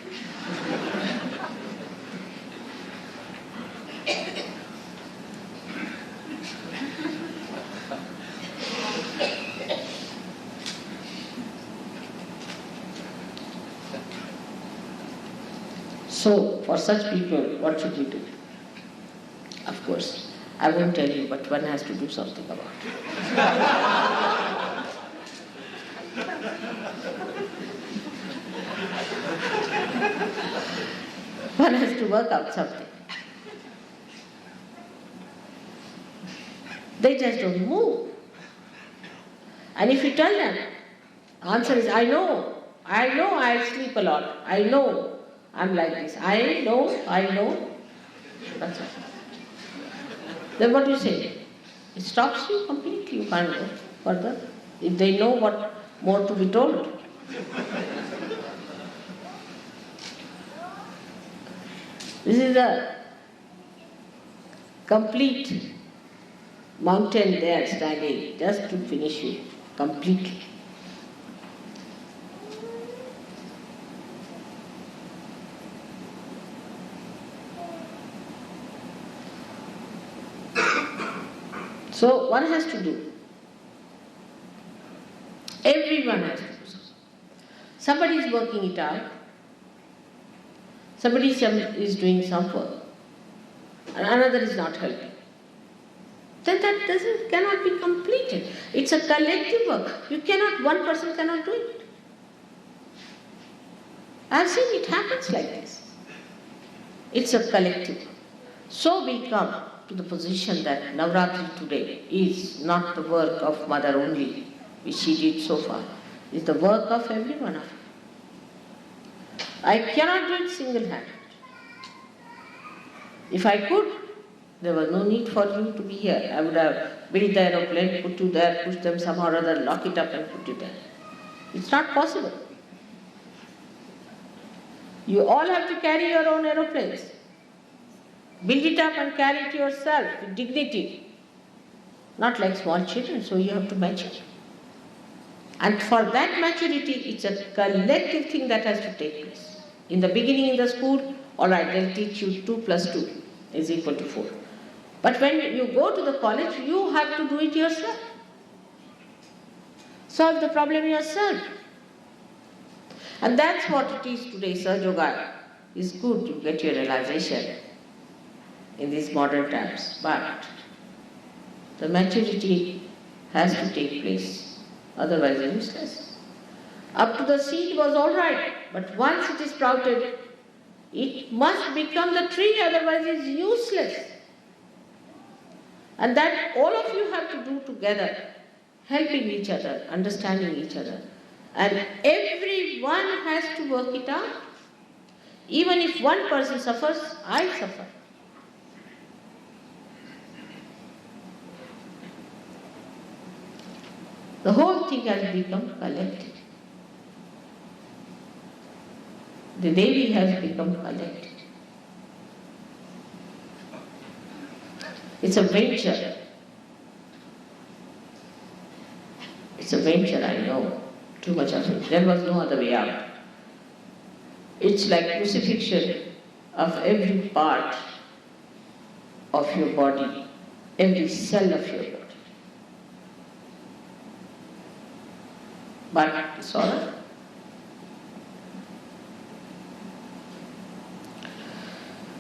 Speaker 3: So, for such people, what should we do? Of course, I won't tell you, but one has to do something about it. One has to work out something. They just don't move. And if you tell them, answer is, I know, I sleep a lot, I know, I'm like this, I know, that's all. Then what do you say? It stops you completely, you can't go further. If they know what more to be told. This is a complete mountain there standing just to finish you completely. So one has to do. Everyone has to do something. Somebody is working it out. Somebody is doing some work. And another is not helping. Then that cannot be completed. It's a collective work. One person cannot do it. I've seen it happens like this. It's a collective work. So we come to the position that Navratri today is not the work of mother only, which she did so far. It's the work of every one of us. I cannot do it single-handed. If I could, there was no need for you to be here. I would have built the aeroplane, put you there, push them somehow or other, lock it up and put you there. It's not possible. You all have to carry your own aeroplanes. Build it up and carry it yourself with dignity. Not like small children, so you have to mature. And for that maturity, it's a collective thing that has to take place. In the beginning in the school, all right, they'll teach you 2 plus 2 is equal to 4. But when you go to the college, you have to do it yourself. Solve the problem yourself. And that's what it is today. Sahaja Yoga is good to get your realization in these modern times. But the maturity has to take place. Otherwise it's useless. Up to the seed was all right, but once it is sprouted, it must become the tree, otherwise it's useless. And that all of you have to do together, helping each other, understanding each other. And everyone has to work it out. Even if one person suffers, I suffer. The whole thing has become collective. The Devi has become collective. It's a venture. It's a venture, I know. Too much of it. There was no other way out. It's like crucifixion of every part of your body, every cell of your body. But it's all right.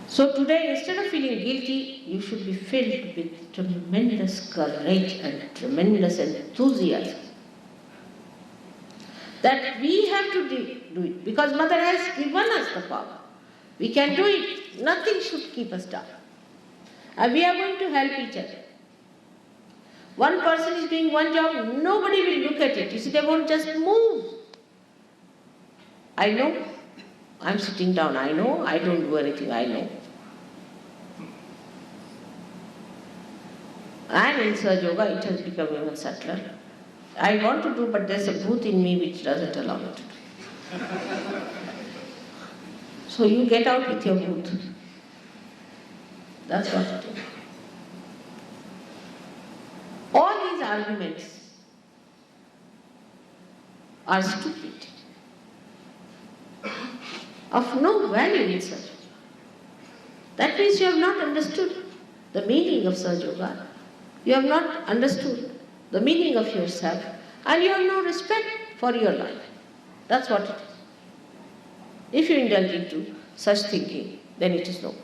Speaker 3: So today, instead of feeling guilty, you should be filled with tremendous courage and tremendous enthusiasm. That we have to do it, because Mother has given us the power. We can do it. Nothing should keep us down. And we are going to help each other. One person is doing one job, nobody will look at it. You see, they won't just move. I know. I'm sitting down. I know. I don't do anything. I know. And in Sahaja Yoga, it has become even subtler. I want to do, but there's a booth in me which doesn't allow me to do. So you get out with your booth. That's what it is. All these arguments are stupid, of no value in Sahaja Yoga. That means you have not understood the meaning of Sahaja Yoga. You have not understood the meaning of yourself, and you have no respect for your life. That's what it is. If you indulge into such thinking, then it is no good.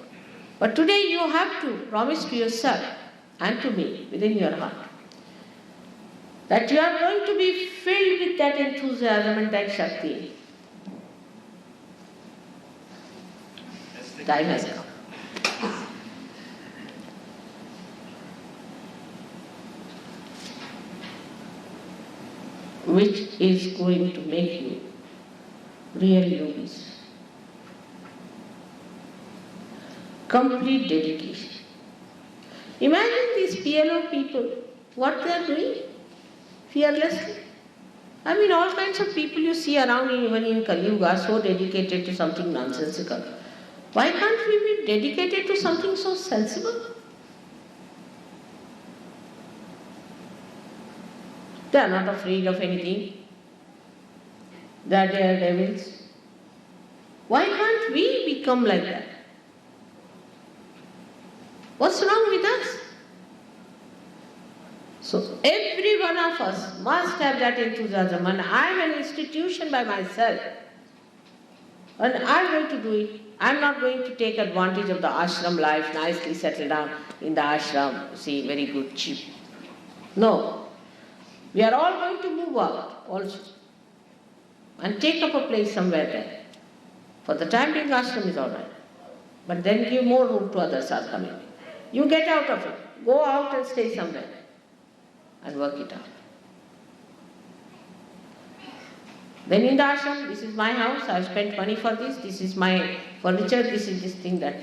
Speaker 3: But today you have to promise to yourself and to me within your heart that you are going to be filled with that enthusiasm and that Shakti. Time has come. Which is going to make you real yogis. Complete dedication. Imagine these PLO people, what they are doing fearlessly. I mean, all kinds of people you see around even in Kali Yuga are so dedicated to something nonsensical. Why can't we be dedicated to something so sensible? They are not afraid of anything. They are daredevils. Why can't we become like that? What's wrong with us? So every one of us must have that enthusiasm, and I am an institution by myself. And I am going to do it. I am not going to take advantage of the ashram life, nicely settle down in the ashram, see, very good, cheap. No. We are all going to move out also and take up a place somewhere there. For the time being, ashram is all right. But then give more room to others are coming. You get out of it. Go out and stay somewhere and work it out. Then in the ashram, this is my house, I have spent money for this is my furniture, this is this thing, that.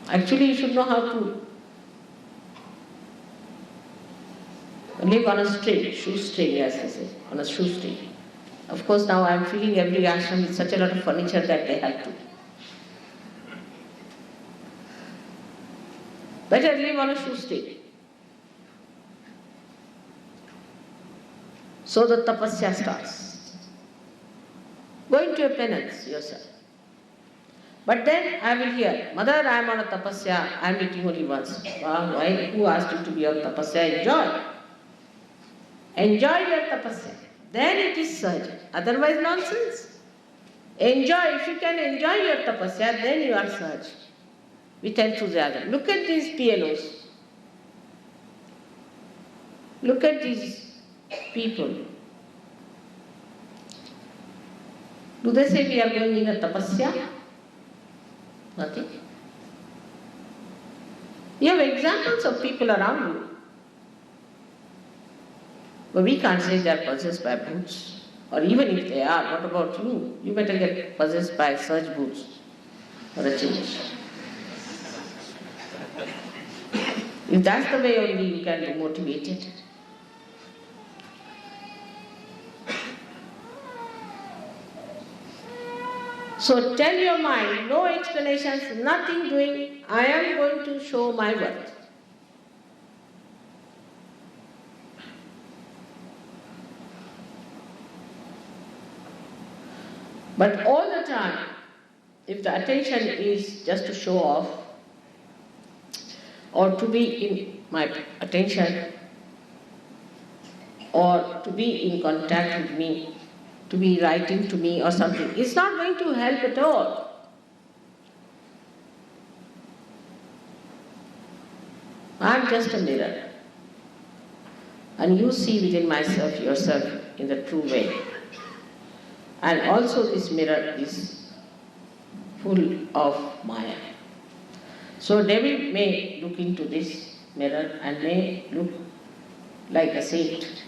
Speaker 3: Actually, you should know how to live on a string, shoestring, as I say, on a shoestring. Of course, now I am filling every ashram with such a lot of furniture that they have to. Better live on a shoestring. So the tapasya starts. Go into a penance yourself. But then I will hear, Mother, I am on a tapasya, I am eating only once. Why? Who asked you to be on tapasya? Enjoy. Enjoy your tapasya. Then it is Sahaja. Otherwise nonsense. Enjoy. If you can enjoy your tapasya, then you are Sahaja. With enthusiasm. Look at these PLOs. Look at these people. Do they say we are going in a tapasya? Nothing. You have examples of people around you. But we can't say they are possessed by bhoots. Or even if they are, what about you? You better get possessed by such bhoots for a change. If that's the way only you can be motivated. So tell your mind, no explanations, nothing doing, I am going to show my worth. But all the time, if the attention is just to show off, or to be in my attention, or to be in contact with me, to be writing to me or something, it's not going to help at all. I'm just a mirror. And you see within myself yourself in the true way. And also this mirror is full of Maya. So devil may look into this mirror and may look like a saint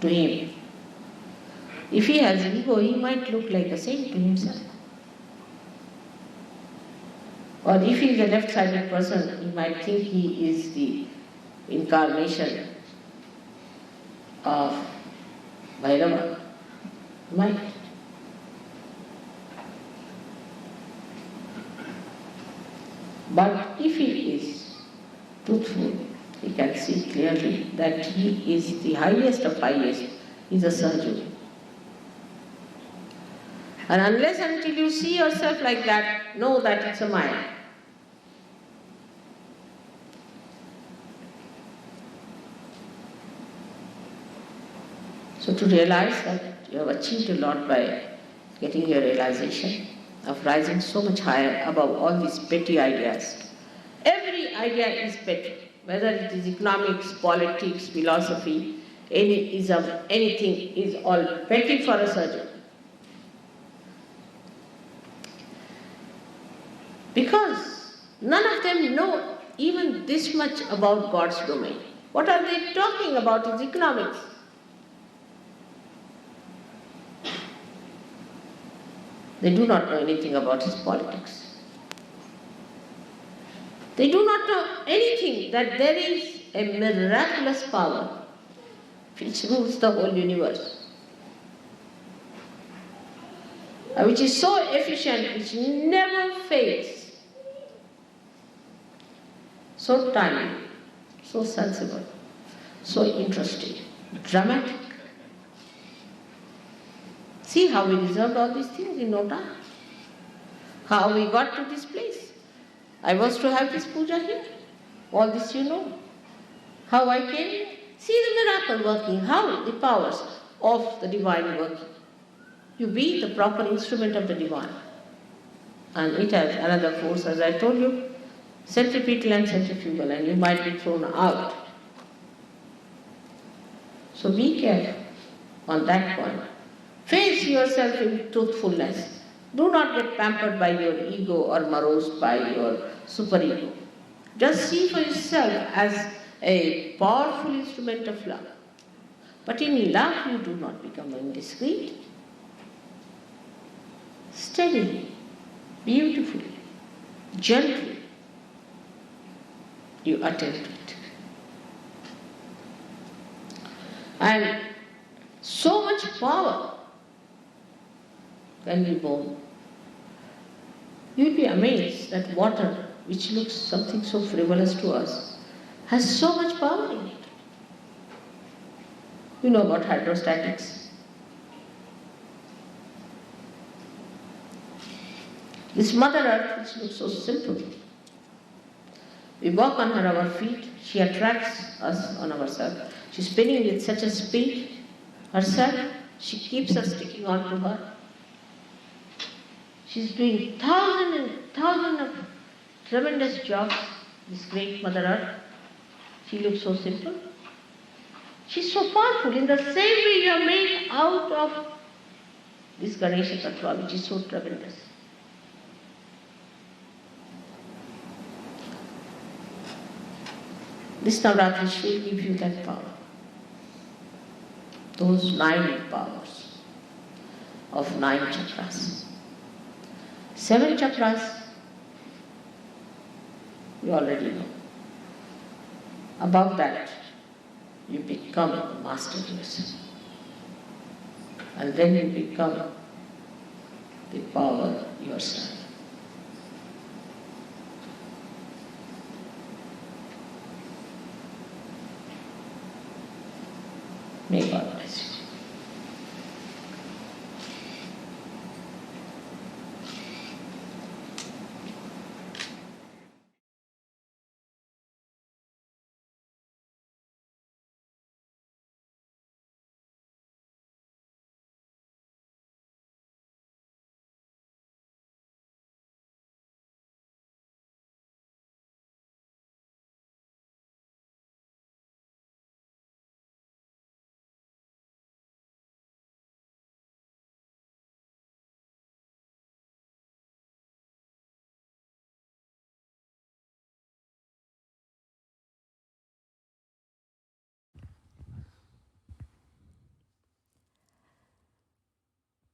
Speaker 3: to him. If he has ego, he might look like a saint to himself. Or if he is a left-sided person, you might think he is the incarnation of Bhairava. Might. But if he is truthful, he can see clearly that he is the highest of highest. He is a Sahaja. And unless until you see yourself like that, know that it's a Maya. So to realize that you have achieved a lot by getting your realization of rising so much higher above all these petty ideas. Every idea is petty, whether it is economics, politics, philosophy, any ism, anything is all petty for a surgeon. Because none of them know even this much about God's domain. What are they talking about is economics. They do not know anything about his politics. They do not know anything that there is a miraculous power which rules the whole universe, which is so efficient, which never fails, so timely, so sensible, so interesting, dramatic. See how we resolved all these things in no time. How we got to this place. I was to have this puja here. All this you know. How I came here. See the miracle working. How the powers of the divine working. You be the proper instrument of the divine. And it has another force, as I told you, centripetal and centrifugal, and you might be thrown out. So be careful on that point. Face yourself in truthfulness. Do not get pampered by your ego or morosed by your superego. Just see for yourself as a powerful instrument of love. But in love you do not become indiscreet. Steadily, beautifully, gently, you attend to it. And so much power can be born. You'll be amazed that water, which looks something so frivolous to us, has so much power in it. You know about hydrostatics. This Mother Earth, which looks so simple, we walk on her our feet, she attracts us on ourselves. She's spinning with such a speed herself, she keeps us sticking on to her. She's doing thousands of tremendous jobs, this great Mother Earth. She looks so simple. She's so powerful. In the same way you are made out of this Ganesha Tattva, which is so tremendous. This Navratri will give you that power. Those 9 powers of 9 chakras. 7 chakras, you already know. Above that, you become a master yourself. And then you become the power yourself. May God bless you.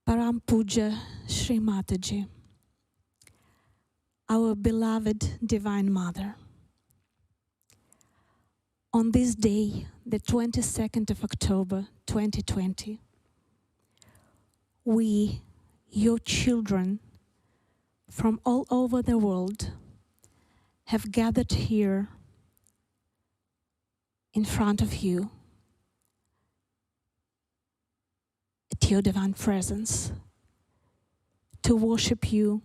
Speaker 2: Param Puja Sri Mataji. our beloved Divine Mother. On this day, the 22nd of October 2020, we, your children from all over the world, have gathered here in front of you at your divine presence to worship you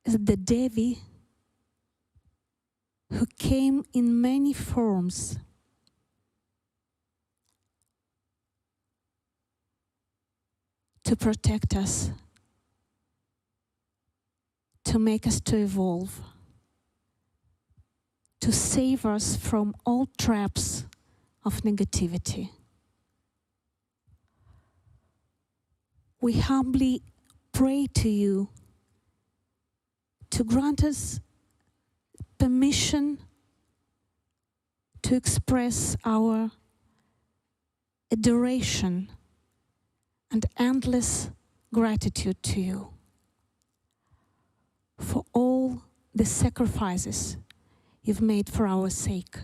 Speaker 2: as the Devi who came in many forms to protect us, to make us to evolve, to save us from all traps of negativity. We humbly pray to you to grant us permission to express our adoration and endless gratitude to you for all the sacrifices you've made for our sake.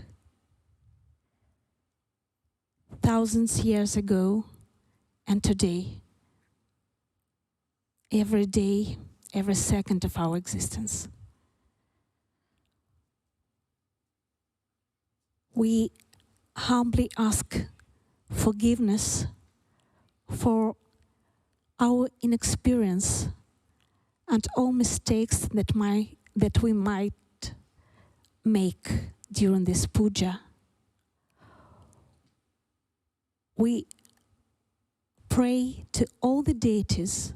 Speaker 2: Thousands of years ago and today, every day, every second of our existence. We humbly ask forgiveness for our inexperience and all mistakes that we might make during this puja. We pray to all the deities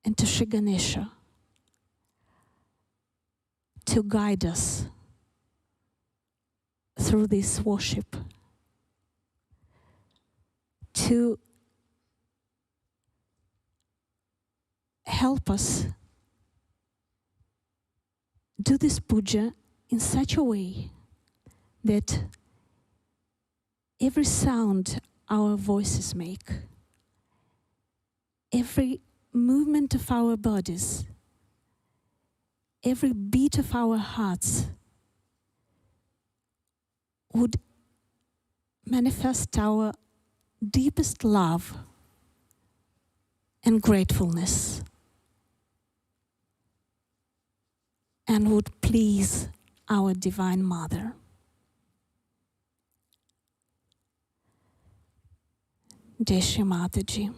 Speaker 2: and to Sri Ganesha to guide us through this worship, to help us do this puja in such a way that every sound our voices make, every movement of our bodies, every beat of our hearts would manifest our deepest love and gratefulness, and would please our Divine Mother. Jai Shri Mataji.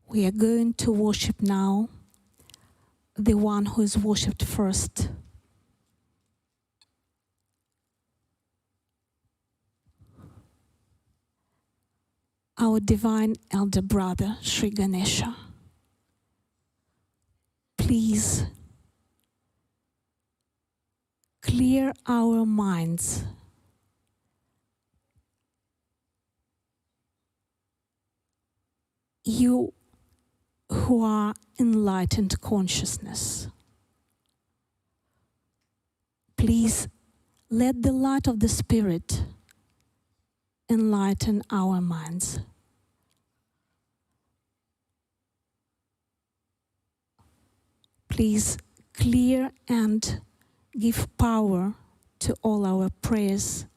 Speaker 2: We are going to worship now the one who is worshipped first. Our divine elder brother, Sri Ganesha. Please clear our minds you who are enlightened consciousness. Please let the light of the Spirit enlighten our minds. Please clear and give power to all our prayers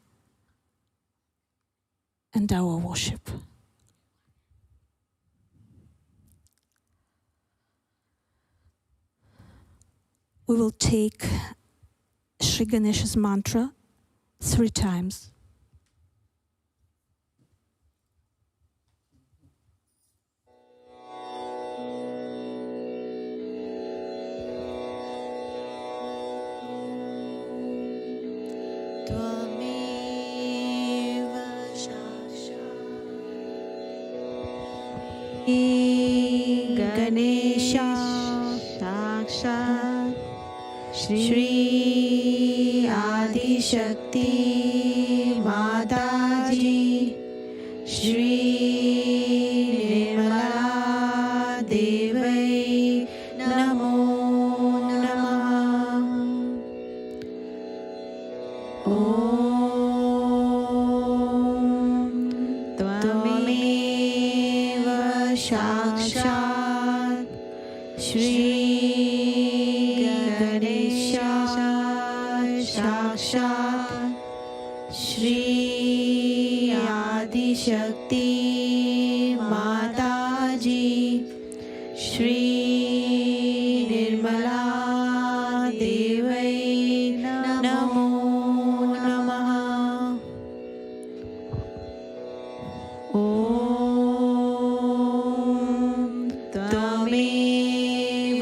Speaker 2: and our worship. We will take Sri Ganesha's mantra 3 times.
Speaker 4: Ganesha Sakshat Shri Adi Shakti Mataji Shri Nirmala Devai Namo Namah. Om Tvam Shri गणेशाय साक्षात् श्री आदिशक्ति माताजी श्री निर्मला देवै नमो नमः। ओम त्वमेव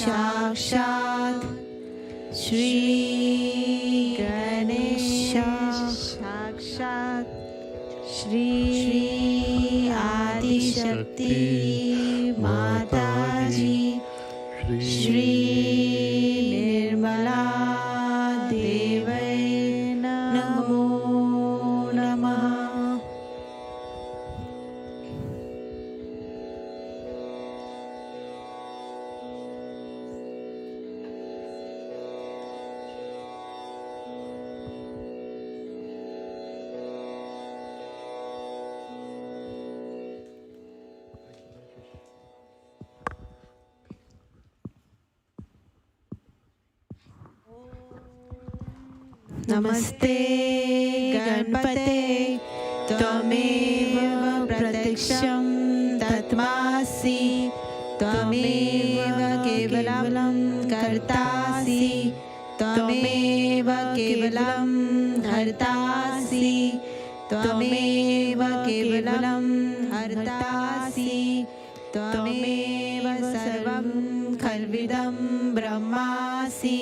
Speaker 4: साक्षात् श्री गणेशाय साक्षात् श्री आदिशक्ति माताजी श्री निर्मला देवै नमो नमः। नमस्ते गणपते त्वमेव प्रत्यक्षं तत्त्वासि त्वमेव केवलं कर्तासि त्वमेव केवलं हर्तासि त्वमेव केवलं हर्तासि त्वमेव सर्वं खल्विदं ब्रह्मासि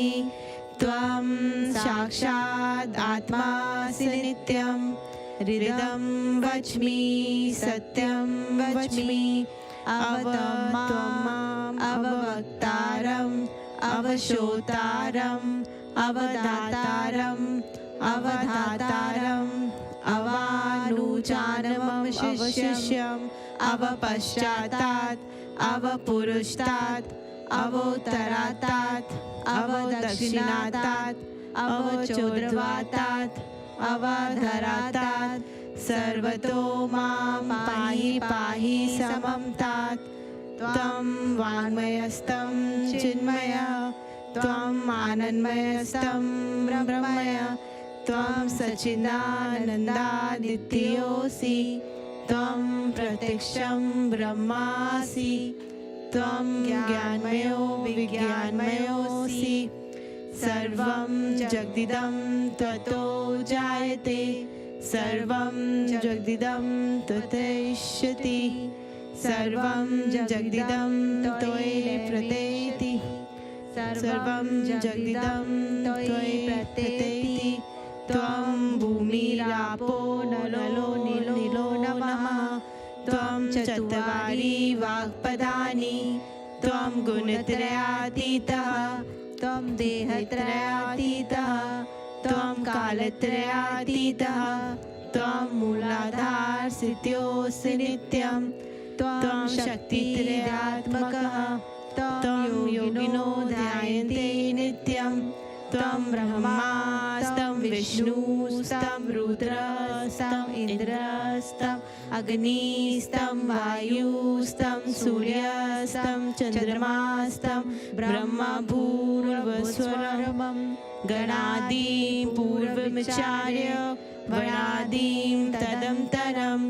Speaker 4: त्वं साक्षात् आत्मासि नित्यं हृदं वच्मि सत्यं वच्मि अवतमाम् अववक्तारम् अवशोतारम् अवदातारम् अवधातारम् अवानुचानमवशिष्यम् अवपश्चातात् अवपुरुषात् अवोत्तरातात् अवदक्षिणातात् अवचोर्ध्वातात् अवधरातात् सर्वतो मां पाहि पाहि सममतात् त्वं वाङ्मयस्तं चिन्मय त्वं आनन्दमयस्तं ब्रह्ममय त्वं सच्चिदानन्दादित्योऽसि त्वं प्रत्यक्षं ब्रह्मासि त्वं ज्ञानमयो विज्ञानमयोऽसि सर्वं जगदिदं त्वतो जायते सर्वं जगदिदं त्वत्तिष्ठति सर्वं जगदिदं त्वयि प्रतीति सर्वं जगदिदं त्वयि प्रतीति त्वं भूमिरापो नलो नीलो नमः त्वं चत्वारि वाक्पदानि त्वं गुणत्रयातीतः त्वं देहत्रयातीतः त्वं कालत्रयातीतः त्वं मूलाधार स्थित्योऽसि नित्यं त्वं शक्तित्रयात्मकः त्वं योगिनो ध्यायन्ते नित्यं त्वं ब्रह्मास्तं विष्णुस्तं रुद्रस्तं इन्द्रस्तं अग्निस्तं वायुस्तं सूर्यस्तं चन्द्रमास्तं ब्रह्मभूर्भुवस्वरमं गणादिं पूर्वमिचार्य वणादिं तदन्तरम्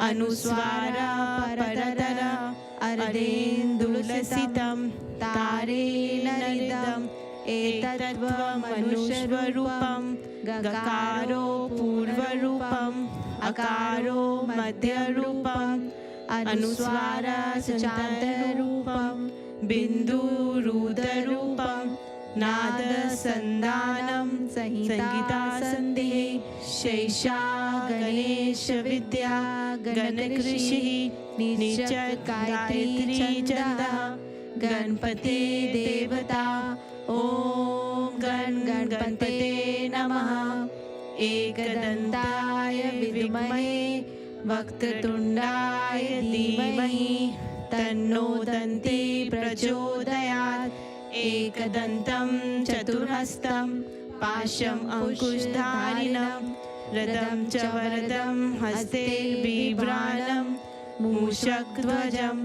Speaker 4: अनुस्वारा परतर अर्धेन्दुलसितं तारेण निदम् एतद्वमनुष्वरूपं गकारो पूर्वरूपम् अकारो मध्यरूपम् अनुस्वारसञ्चान्तरूपं बिन्दुरुदरूपं नादसन्धानं संगीतासन्धिः शैषा गणेशविद्या गणकृषिः निश्चत् गायत्री छन्दः गणपते देवता ॐ गणपते नमः एकदन्ताय विद्महे वक्रतुण्डाय धीमहि तन्नो दन्ती प्रचोदयात् एकदन्तं चतुर्हस्तं पाशम् अंकुशधारिणं रथं च वरदं हस्ते बिभ्राणं मूषकध्वजं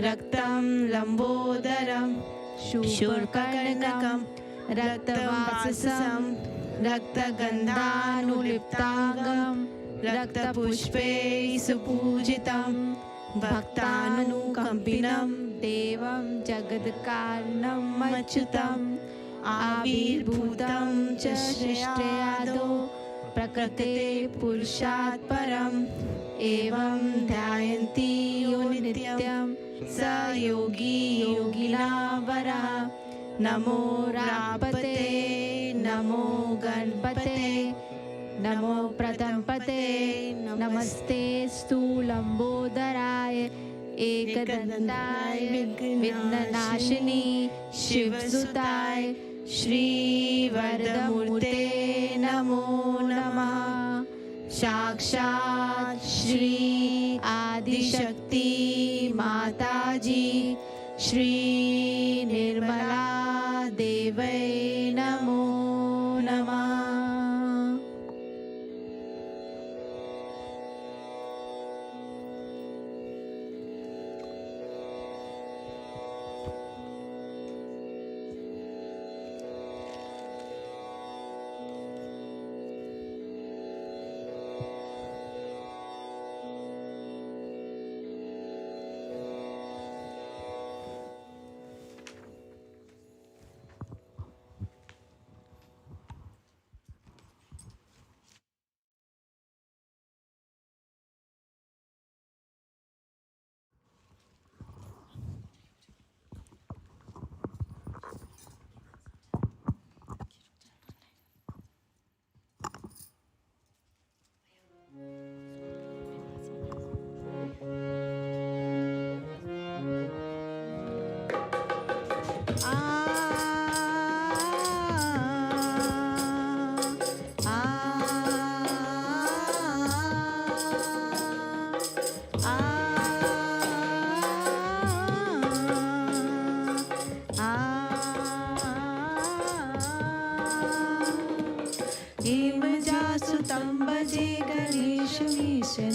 Speaker 4: रक्तं लम्बोदरं शूर्पकर्णकं रक्तवाससं रक्तगन्धानुलिप्ताङ्गं रक्तपुष्पैः सुपूजितं भक्तानुकम्पिनं देवं जगत्कारणम् अच्युतम् आविर्भूतं च सृष्ट्यादौ प्रकृते पुरुषात् परम् एवं ध्यायन्ति यो नित्यं स योगी योगिनावरः नमो रापते नमो गणपते नमो प्रथमपते नमस्ते स्थूलम्बोदराय एकदन्ताय विघ्ननाशिनी शिवसुताय श्रीवरदमूर्ते नमो नमः साक्षात् श्री आदिशक्ति माताजी श्री निर्मला देवै नमो नमः।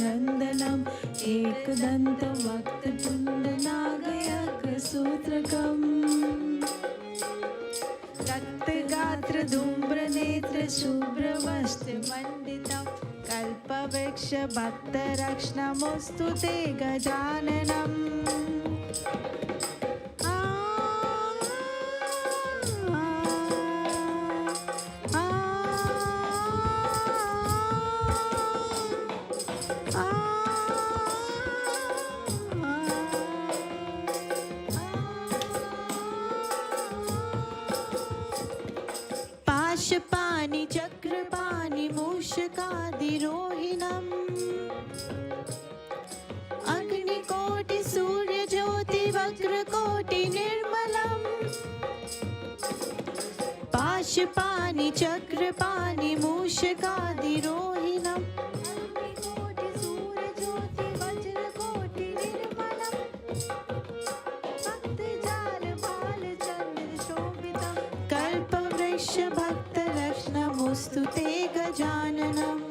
Speaker 5: नन्दनम् एकदन्तं वक्त्रतुण्डनागयज्ञसूत्रकम् रक्तगात्रधूम्रनेत्रशुभ्रवस्त्रमण्डितं कल्पवृक्षभक्तरक्षणमस्तु ते गजाननम्
Speaker 4: पाशपाणि चक्रपाणि मूषकादिरोहिणम् अग्निकोटि सूर्यज्योति वक्रकोटि निर्मलम् पाशपाणि चक्रपाणि मूषकादिरोहिणम् अग्निकोटि सूर्यज्योति वज्रकोटि निर्मलम् भक्तजाल भालचन्द्र शोभितं कल्पवृक्ष भक्तरक्षणमुस्तु ते गजाननम्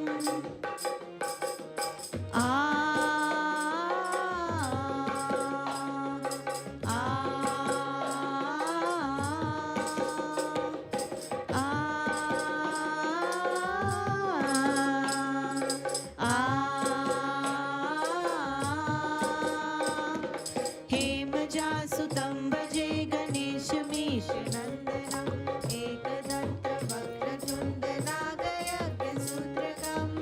Speaker 4: हेमजासुतं भजे गणेशमीशनन्दनम् एकदन्तवक्रतुण्डनागयज्ञसूत्रकम्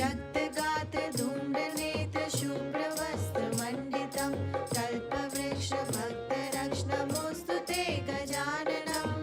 Speaker 4: रक्तगात्रधूम्रनेत्रशुभ्रवस्त्रमण्डितं कल्पवृक्षभक्तरक्षणमुस्तु ते गजाननम्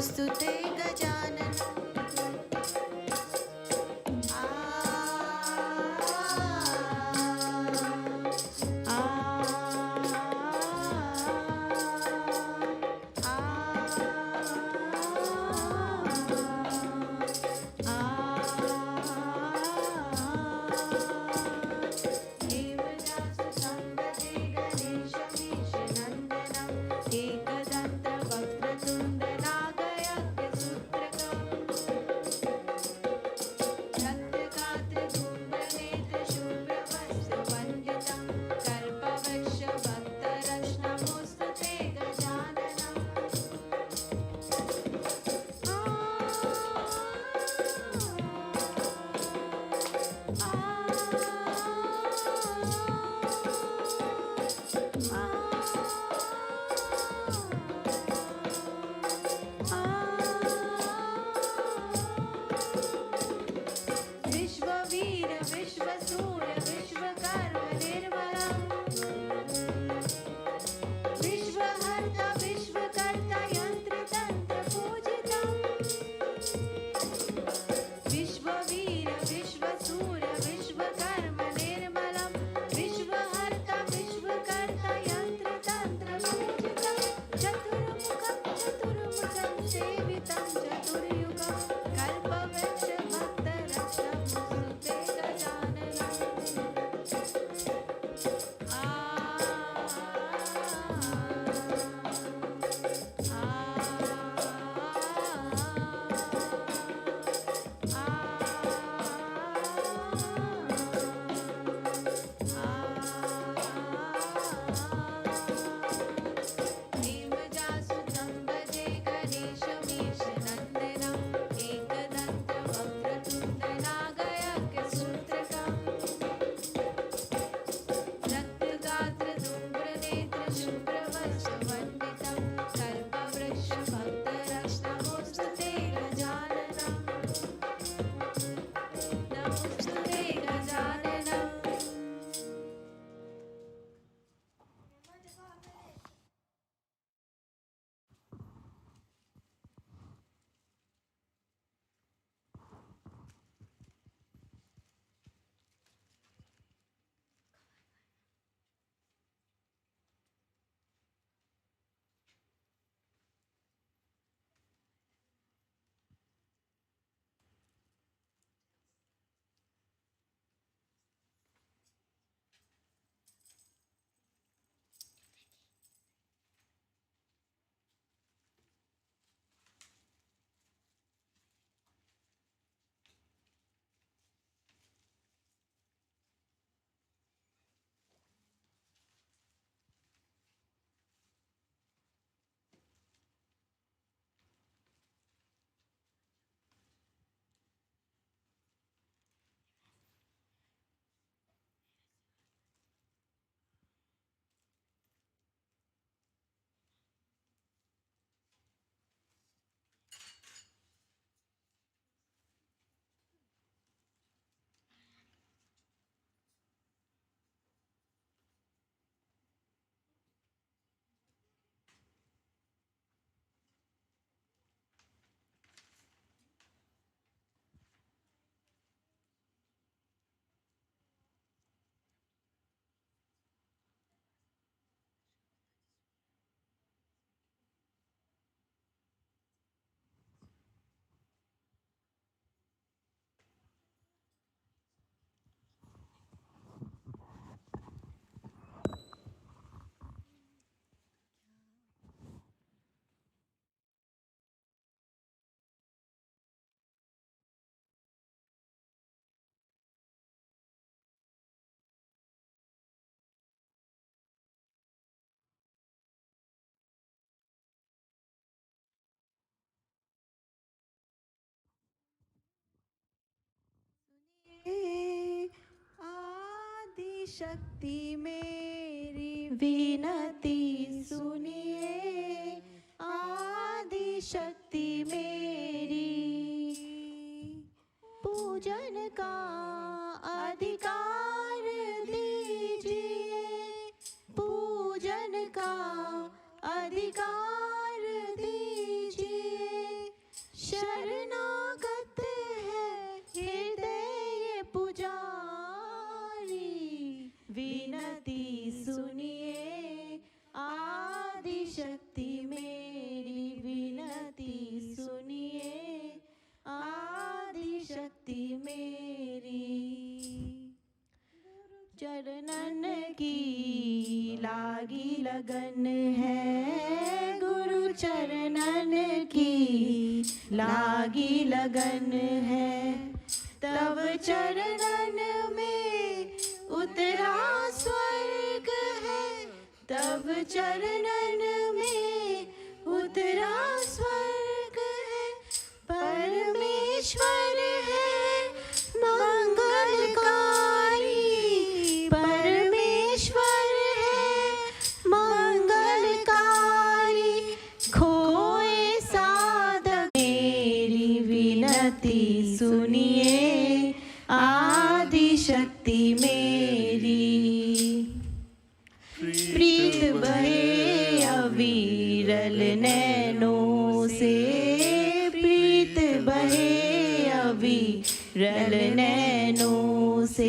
Speaker 4: कृष्णमोऽस्तु ते गजाननम् विश्ववीर विश्वसूर्य विश्वकर्म निर्मलम् विश्वहर्ता विश्वकर्ता यन्त्रतन्त्र पूजितम् विश्ववीर विश्वसूर्य विश्वकर्म निर्मलम् विश्वहर्ता विश्वकर्ता यन्त्रतन्त्र पूजितम् चतुर्मुखं चतुर्भुजं सेवितं चतुर्युगं कल्पवृक्ष भक्तरक्षमुस्ते हेमजासुतं भजे गणेशमीशनन्दनम् एकदन्तवक्रतुण्डनागयज्ञसूत्रकम् रक्तगात्रधूम्रनेत्रशुभ्रवक्षवन्दितं कल्पवृक्षभक्तरक्षणमोऽस्तु ते गजाननम् नमोऽस्तु ते गजाननम् आदि शक्ति मेरी विनती सुनिए आदि शक्ति मेरी पूजन का अधिकार दीजिए पूजन का अधिकार दीजिए विनती सुनिए, आदि शक्ति मेरी विनती सुनिए, आदि शक्ति मेरी। चरणन की लागी लगन है, गुरु चरणन की लागी लगन है, तब चरणन में उतरा स्वर्ग है, तब चरणन में उतरा स्वर्ग है, परमेश्वर है मंगलकारी, परमेश्वर है मंगलकारी, खोए साधक मेरी विनती सुनिए, आदि शक्ति मेरी। प्रीत बहे अविरल नैनों से, प्रीत बहे अविरल नैनों से,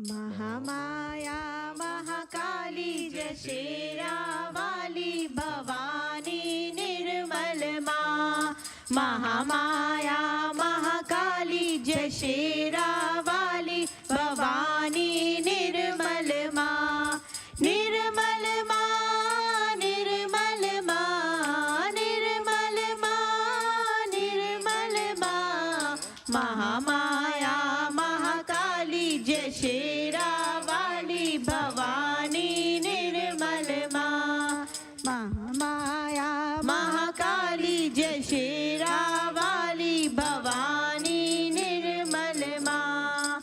Speaker 4: महामाया महाकाली जय शेरा वाली भवानी निर्मल माँ महामाया महाकाली जय शेरा वाली भवानी निर्मल माँ निर्मल माँ निर्मल माँ निर्मल माँ निर्मल माँ महामाया महाकाली जय शेरा वाली भवानी निर्मल माँ महामाया महाकाली जय शेरा वाली भवानी निर्मल माँ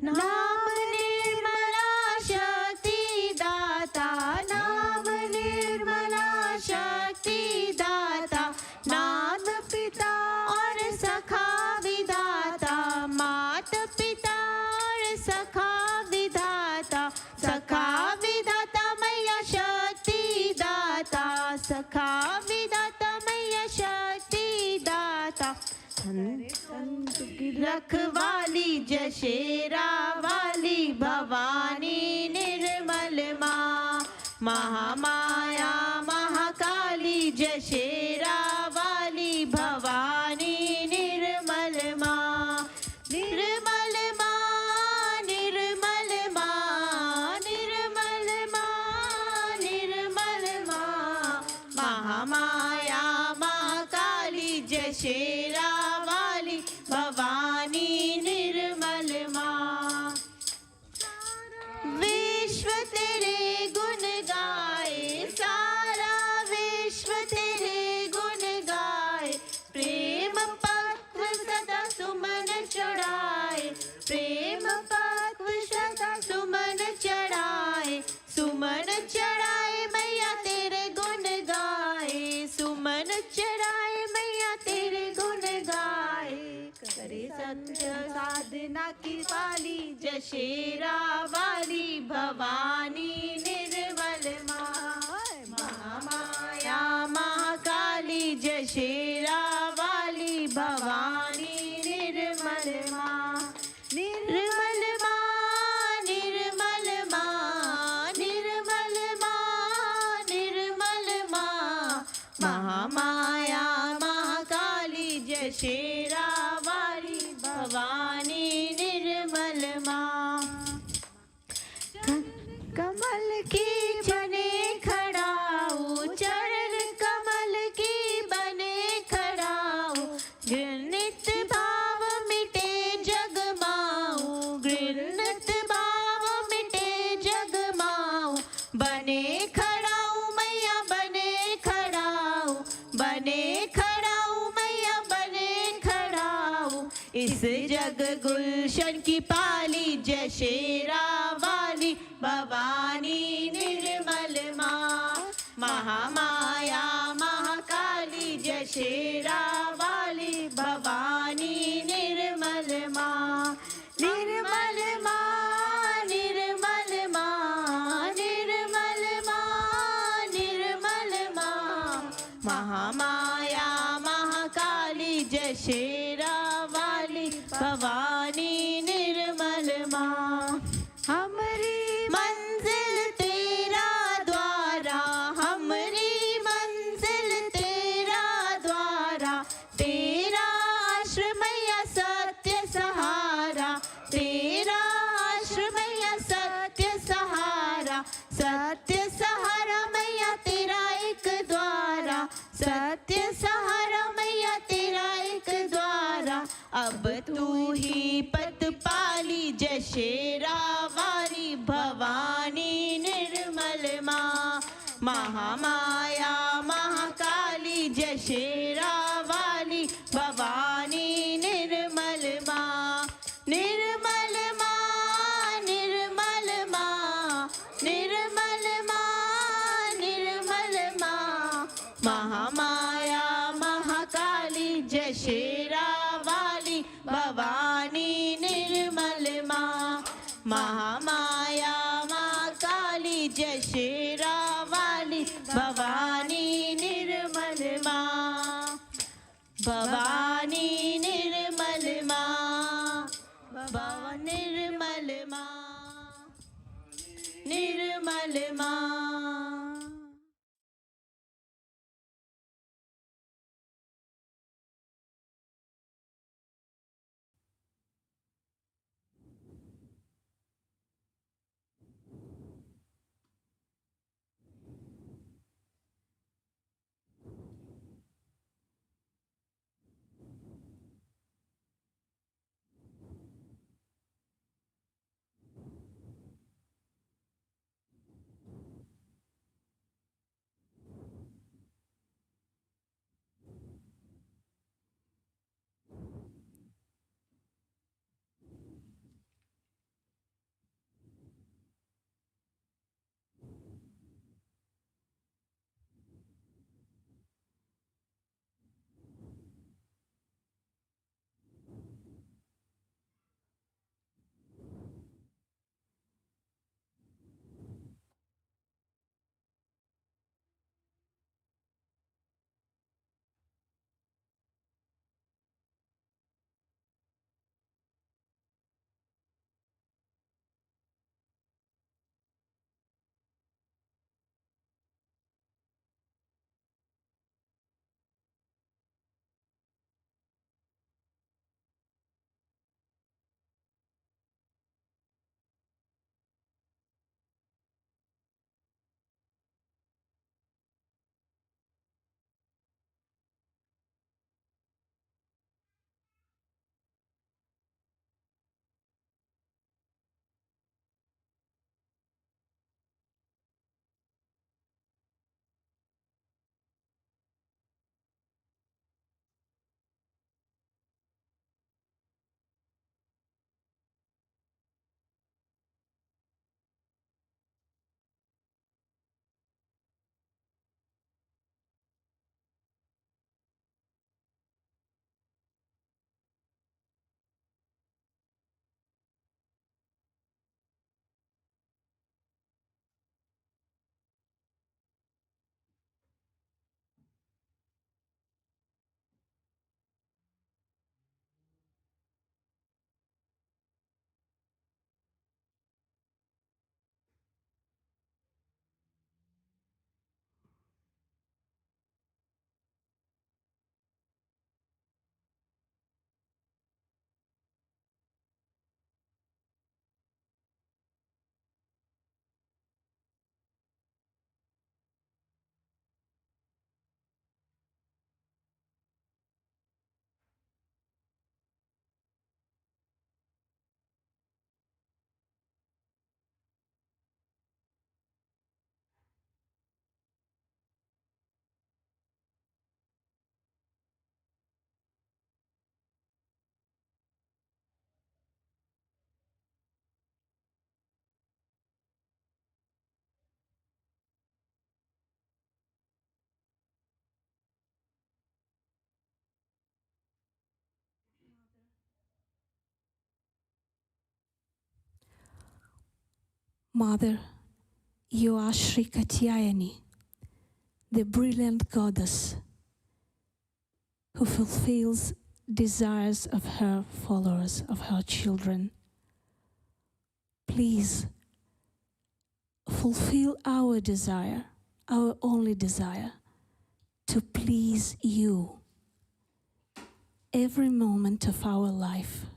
Speaker 4: नाम निर्मला शक्ति दाता नाम निर्मला शक्ति दाता नाथ पिता और सखा विधाता मात पिता और सखा विधाता मैया शक्ति दाता सखा विधाता मैया शक्ति दाता रखवाली जय शेरा वाली भवानी निर्मल माँ महामाया महाकाली जय शेरा वाली भवानी निर्मल माँ निर्मल माँ निर्मल माँ निर्मल माँ निर्मल माँ महामाया महाकाली जय शेरा वाली भवानी निर्मल माँ विश्व तेरे गुण गाए सारा विश्व तेरे गुण गाए प्रेम पक्व सदा सुमन चढ़ाए प्रेम पक्व सदा सुमन चढ़ाए मैया तेरे गुण गाए सुमन चढ़ाए मैया तेरे गुण गाए करे सत्य साधना की वाली जय शेरा वाली भवानी निर्मल माँ महामाया महाकाली जय शेरा वाली भवानी निर्मल माँ निर्मल माँ निर्मल माँ निर्मल माँ निर्मल माँ महामाया महाकाली जय शेरा वाली भवानी निर्मल माँ कमल की बने खड़ाऊ चरण कमल की बने खड़ाऊ घृणित भाव मिटे जग माऊ घृणित भाव मिटे जग माऊ बने खड़ाऊ मैया बने खड़ाऊ मैया बने खड़ाऊ इस जग गुलशन की पाली जय शेरा वाली भवानी निर्मल माँ महामाया महाकाली जय शेरा वाली भवानी निर्मल माँ निर्मल माँ निर्मल माँ निर्मल माँ निर्मल माँ महामाया महाकाली जय शेरा वाली भवानी निर्मल माँ हमारी मंजिल तेरा द्वारा हमारी मंजिल तेरा द्वारा तेरा आश्रम मैया सत्य सहारा तेरा आश्रम मैया सत्य सहारा मैया तेरा एक द्वारा सत्य सहारा मैया तेरा एक द्वारा अब तू ही पत पाली जय शेरा वाली भवानी निर्मल माँ महामाया महाकाली जय शेरा वाली भवानी निर्मल माँ निर्मल माँ निर्मल माँ निर्मल माँ निर्मल माँ महामाया महाकाली जय शेरा वाली भवानी निर्मल माँ महामाया महाकाली जय शेरा वाली Bhavani
Speaker 2: Mother, you are Sri Katyayani, the brilliant goddess who fulfills desires of her followers, of her children. Please fulfill our desire, our only desire, to please you every moment of our life.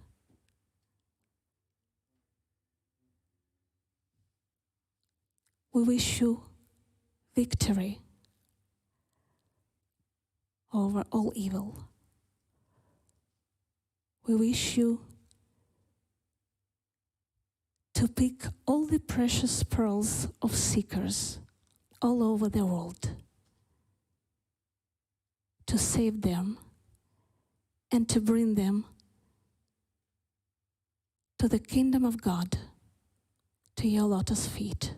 Speaker 2: We wish you victory over all evil. We wish you to pick all the precious pearls of seekers all over the world, to save them and to bring them to the kingdom of God, to your lotus feet.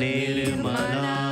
Speaker 6: Nirmala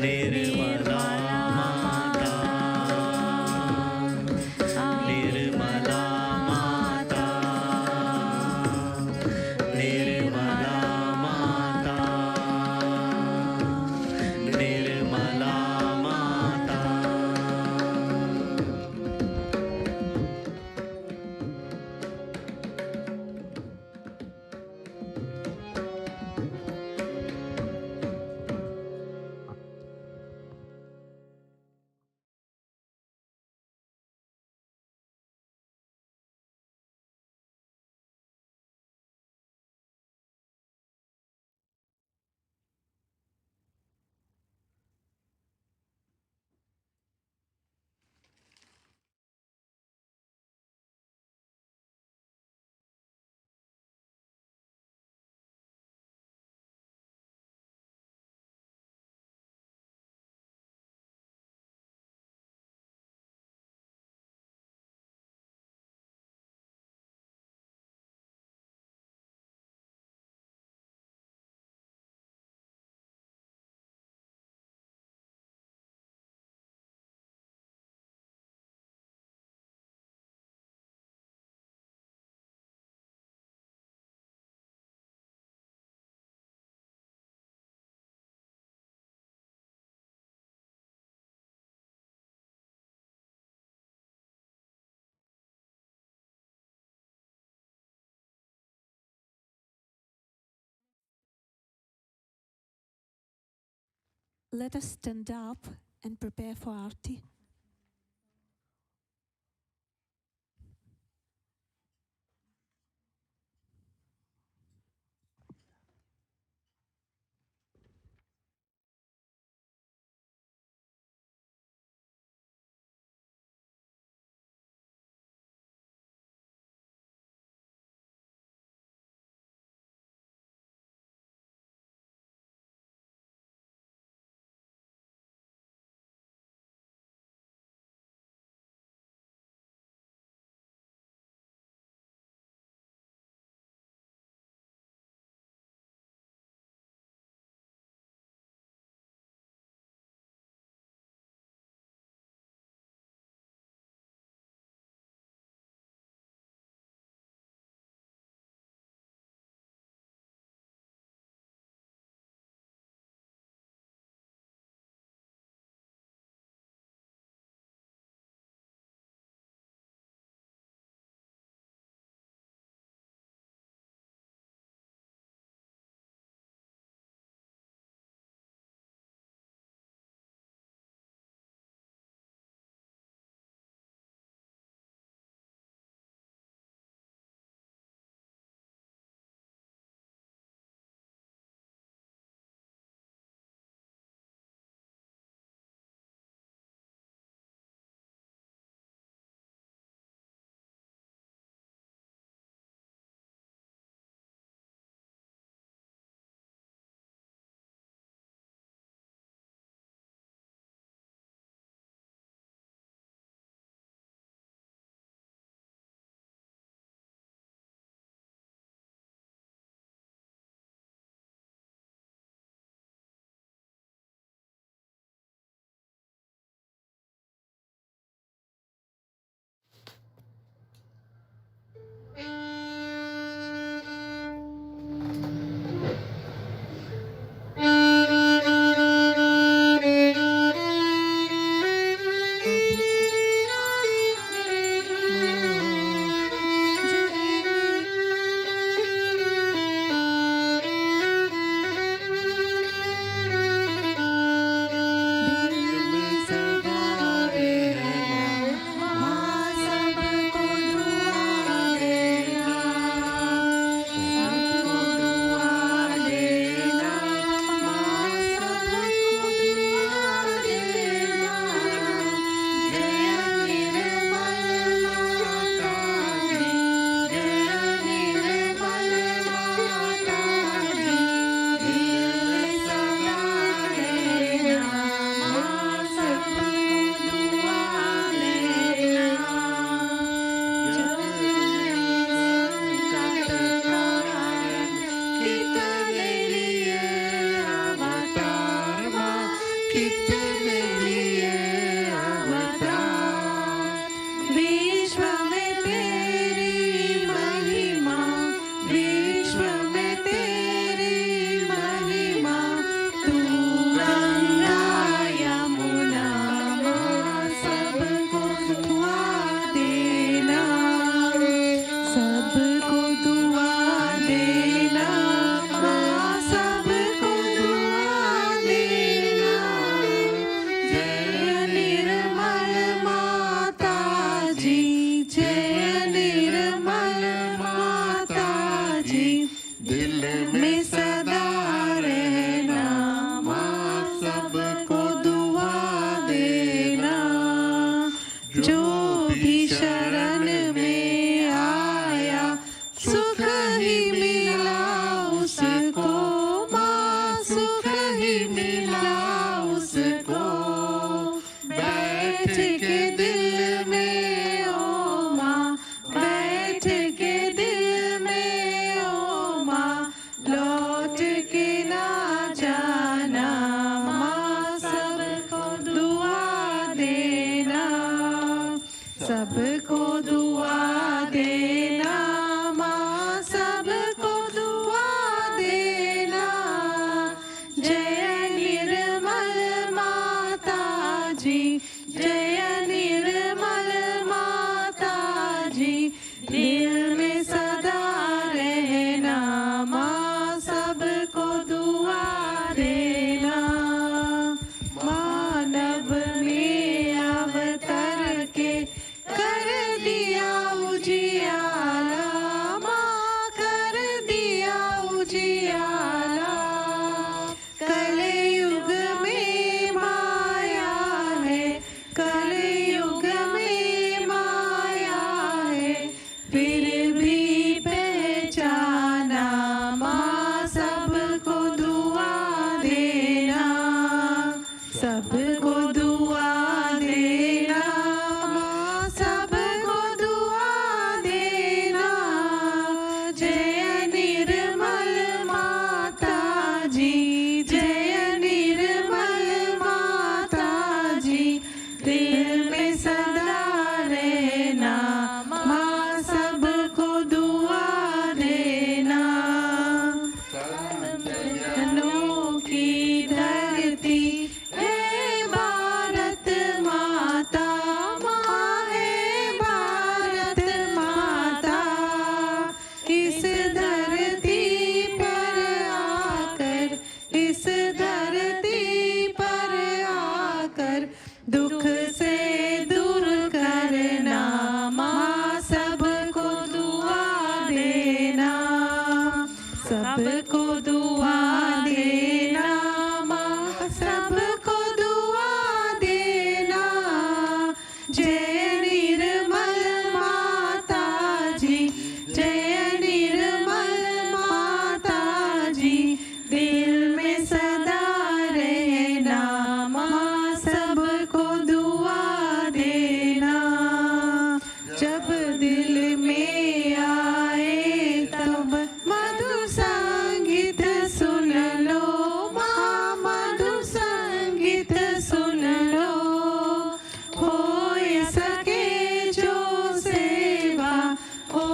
Speaker 6: Nirmala माता, निर्मला माता, निर्मला माता, निर्मला माता.
Speaker 2: Let us stand up and prepare for Aarti.
Speaker 5: नित्य में लिए अवतार। विश्व में तेरी महिमा, विश्व में तेरी महिमा, तू गंगा यमुना माँ सबको दुआ देना, सबको दुआ देना माँ सबको दुआ देना। जय निर्मल माता जी, जय निर्मल माता जी, दिल में सदा रहना माँ सबको दुआ देना। जो भी शरण में आया सुख ही मिला उसको माँ, सुख ही मिला उसको। बैठ के दिल में ओ माँ, बैठ के दिल में ओ माँ, लौट के ना जाना माँ सबको दुआ देना, सबको दुआ देना माँ सबको दुआ देना। जय निर्मल माता जी, जय निर्मल माता जी, दिल में सदा रहना माँ सबको दुआ देना। मानव में अवतर के कर दिया उजियाला माँ, कर दिया उजियाला। कलयुग में माया है, कलयुग में माया है, फिर भी पहचाना माँ सबको दुआ देना, सबको दुआ देना माँ सबको दुआ देना। जय निर्मल माता जी, जय निर्मल माता जी, दिल में सदा रहना माँ सबको दुआ देना। जनों की धरती है भारत माता, माँ है भारत माता। इस धरती पर आकर, इस धरती पर आकर, दुख से दूर करना माँ सबको दुआ देना, सबको दुआ देना माँ सबको दुआ देना। जय निर्मल माता जी, जय निर्मल माता जी, दिल में सदा रहना माँ सबको दुआ देना। जब दिल में आए तब मधुर संगीत सुन लो माँ, मधुर संगीत सुन लो। हो सके जो सेवा, हो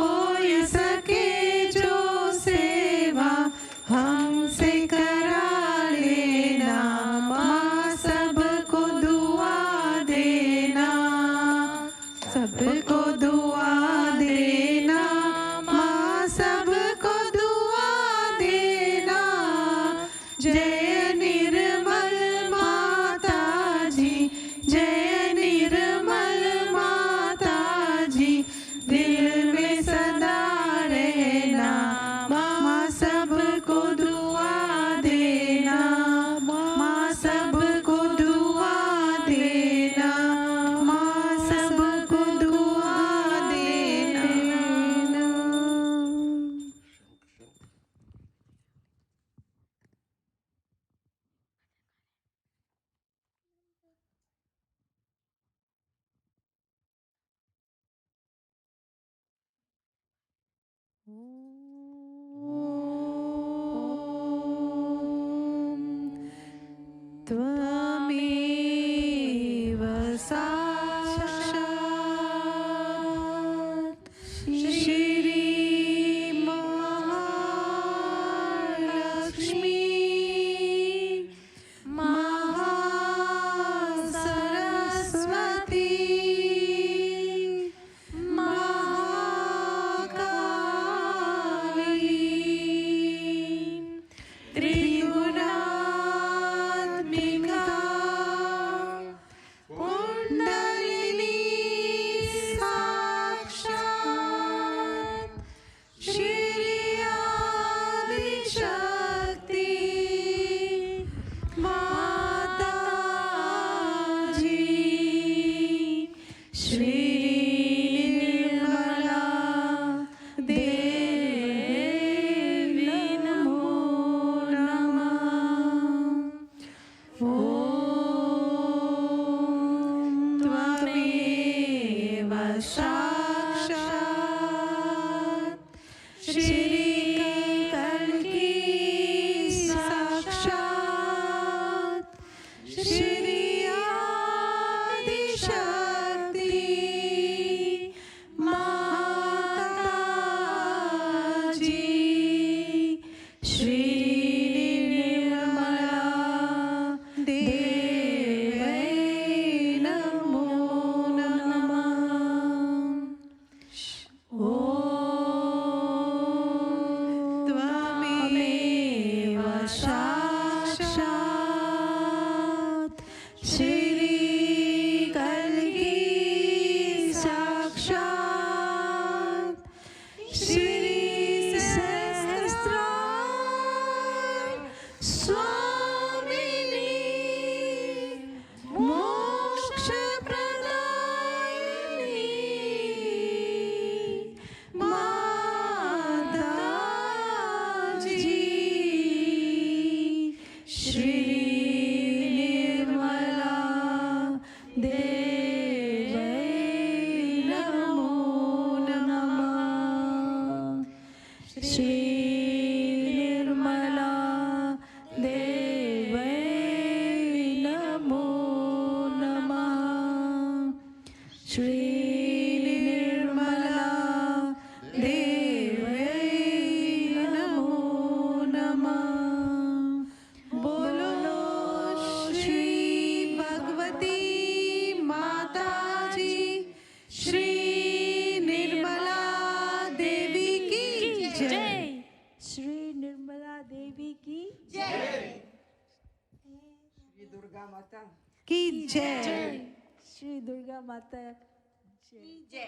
Speaker 5: सके जो सेवा, हमसे करा लेना माँ सबको दुआ देना, सबको दुआ देना माँ सबको दुआ देना। जय निर्मल माता जी, जय निर्मल माता जी, दिल में सदा रहना माँ सबको दुआ देना, माँ सबको दुआ देना, माँ सबको दुआ देना। त्वमेव शक्ति माता जी श्री निर्मला देवै नमो नमः। ॐ त्वमेव साक्षात् श्रीकल्की साक्षात् श्रीसहस्रार स्वामिनी मोक्षप्रदायिनी माता जी श्री निर्मला देवै नमो नमः। श्री निर्मला देवै नमो नमः। श्री निर्मला देवै नमो नमः। बोलो श्री भगवती माता जी श्री निर्मला देवी की जय।
Speaker 7: श्री निर्मला देवी की
Speaker 8: श्री दुर्गा माता
Speaker 5: की जय।
Speaker 7: श्री दुर्गा माता जय।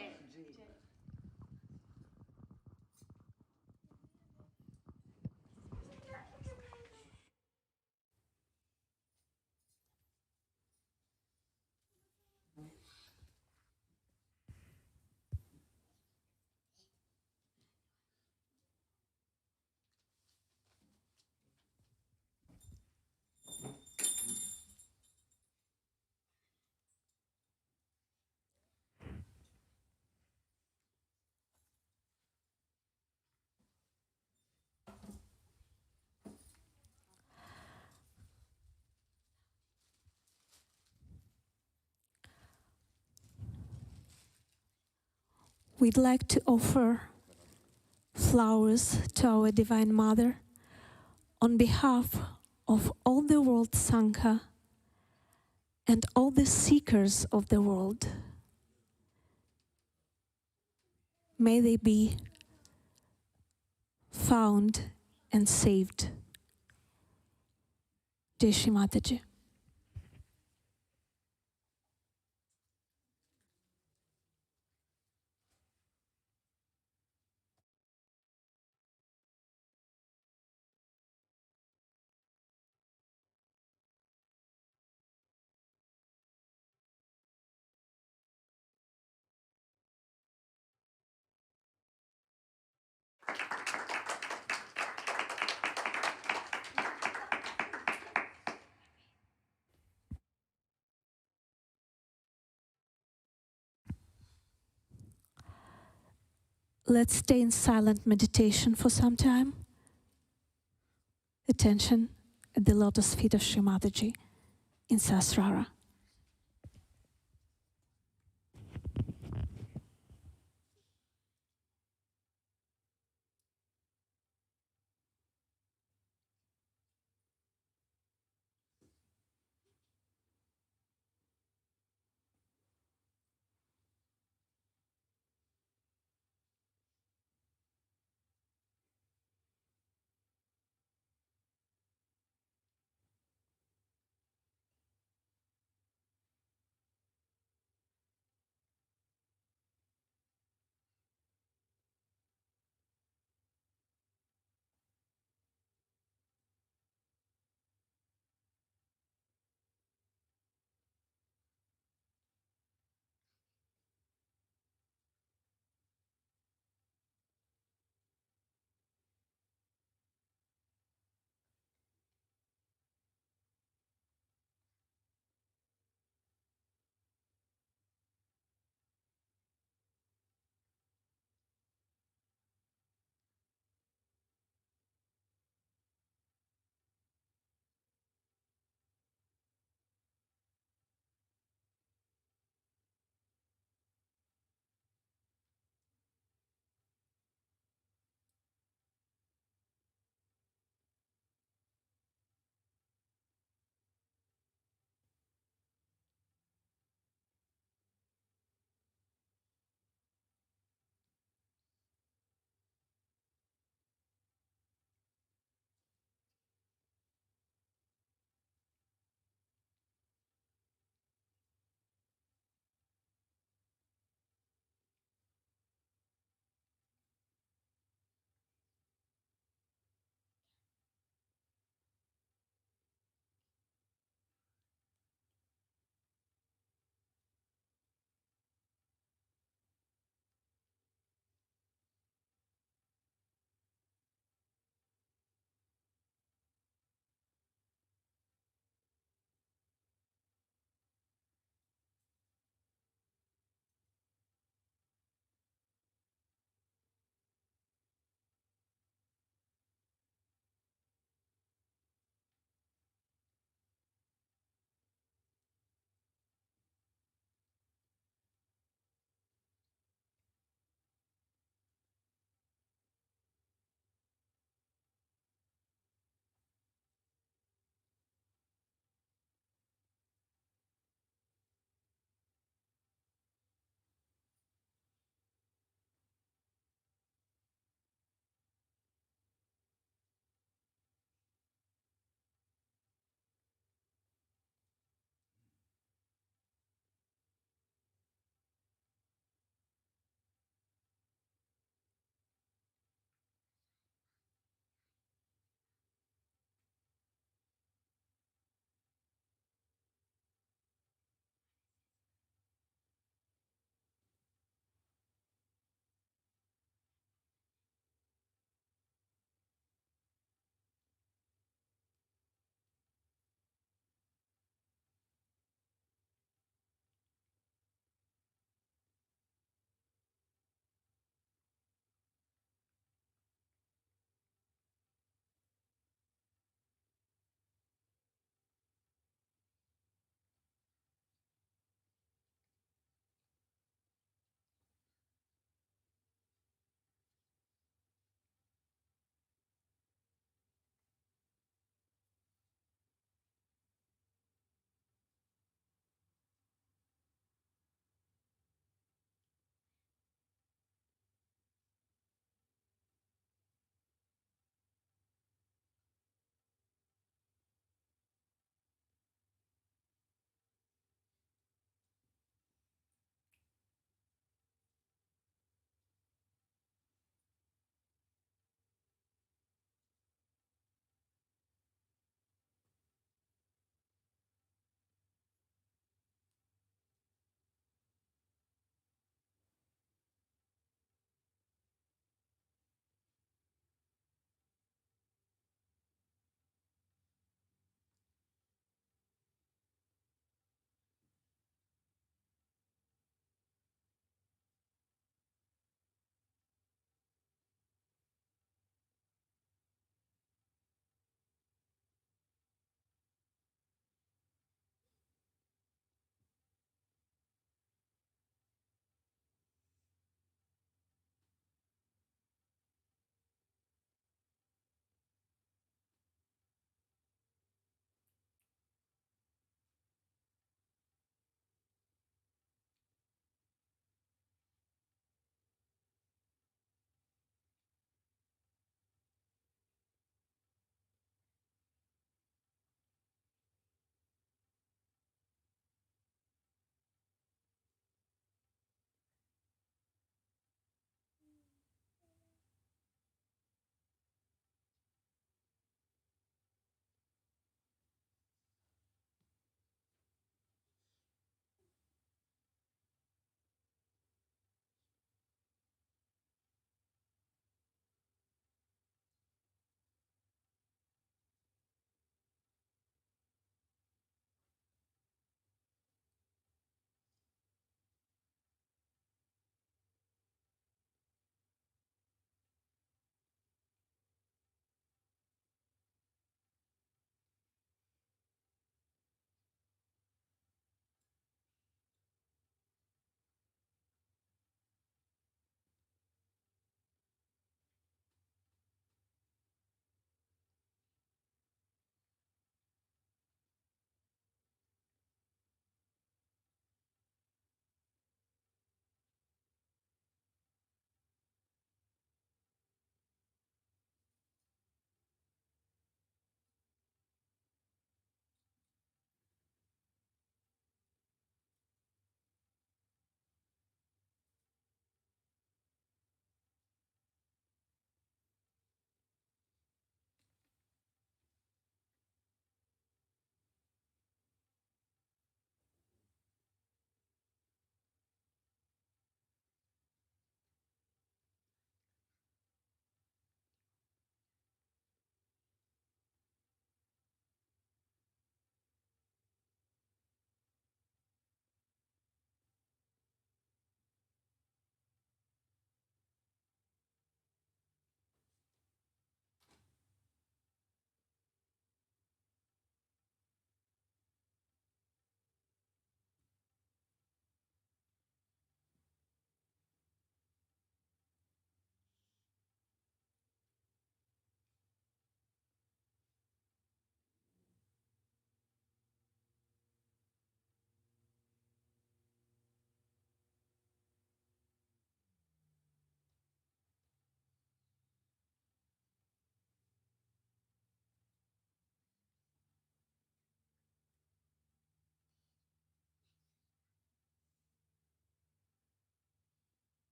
Speaker 2: We'd like to offer flowers to our Divine Mother on behalf of all the world Sangha and all the seekers of the world. May they be found and saved. Jai Shri Mataji. Let's stay in silent meditation for some time. Attention at the lotus feet of Shri Mataji in Sahasrara.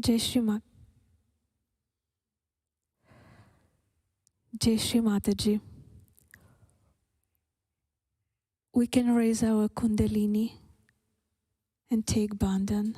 Speaker 2: Jai Shri Mataji. We can raise our Kundalini and take Bandhan.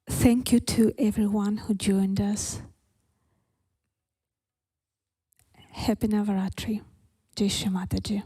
Speaker 2: Thank you to everyone who joined us. Happy Navaratri. Jai Shri Mataji.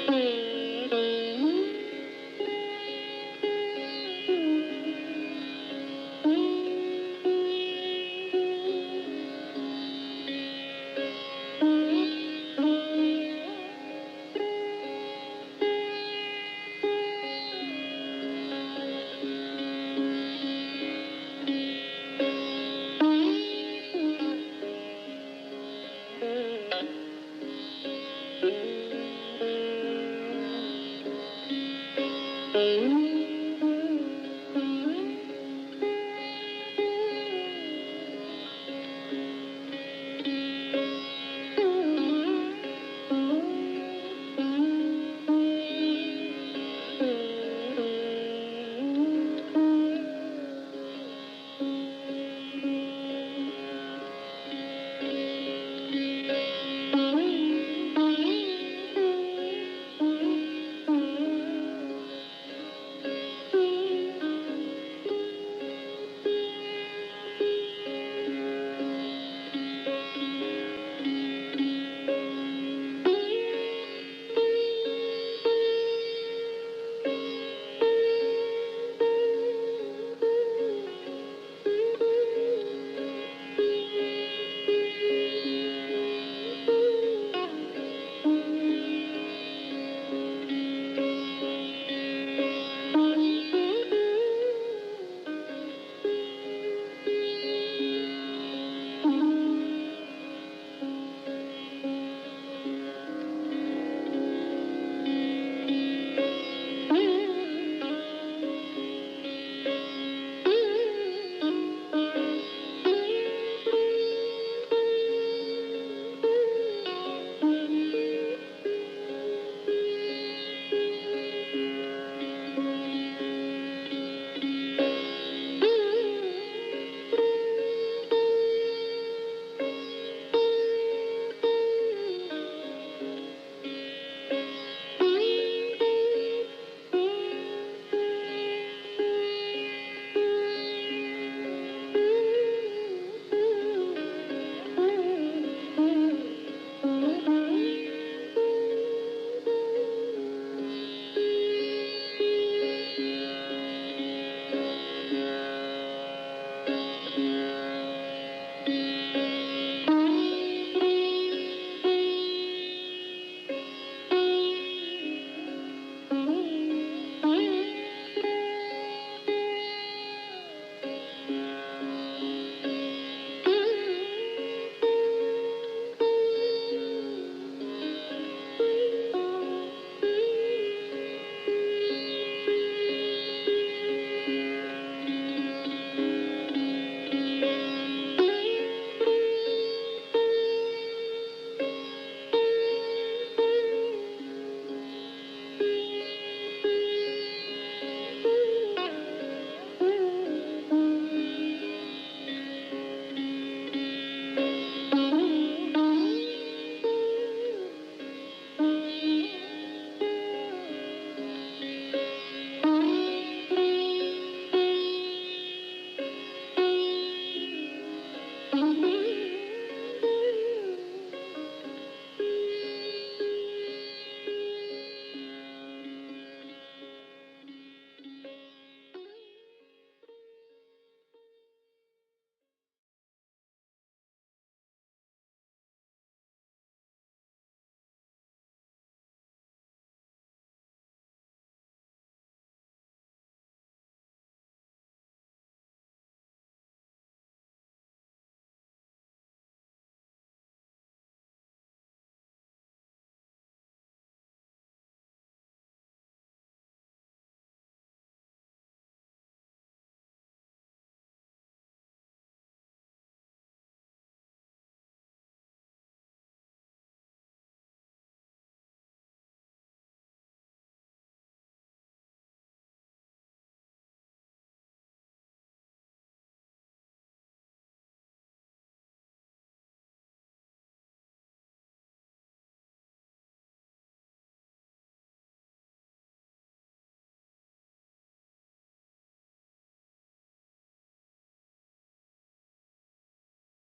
Speaker 3: Thank you.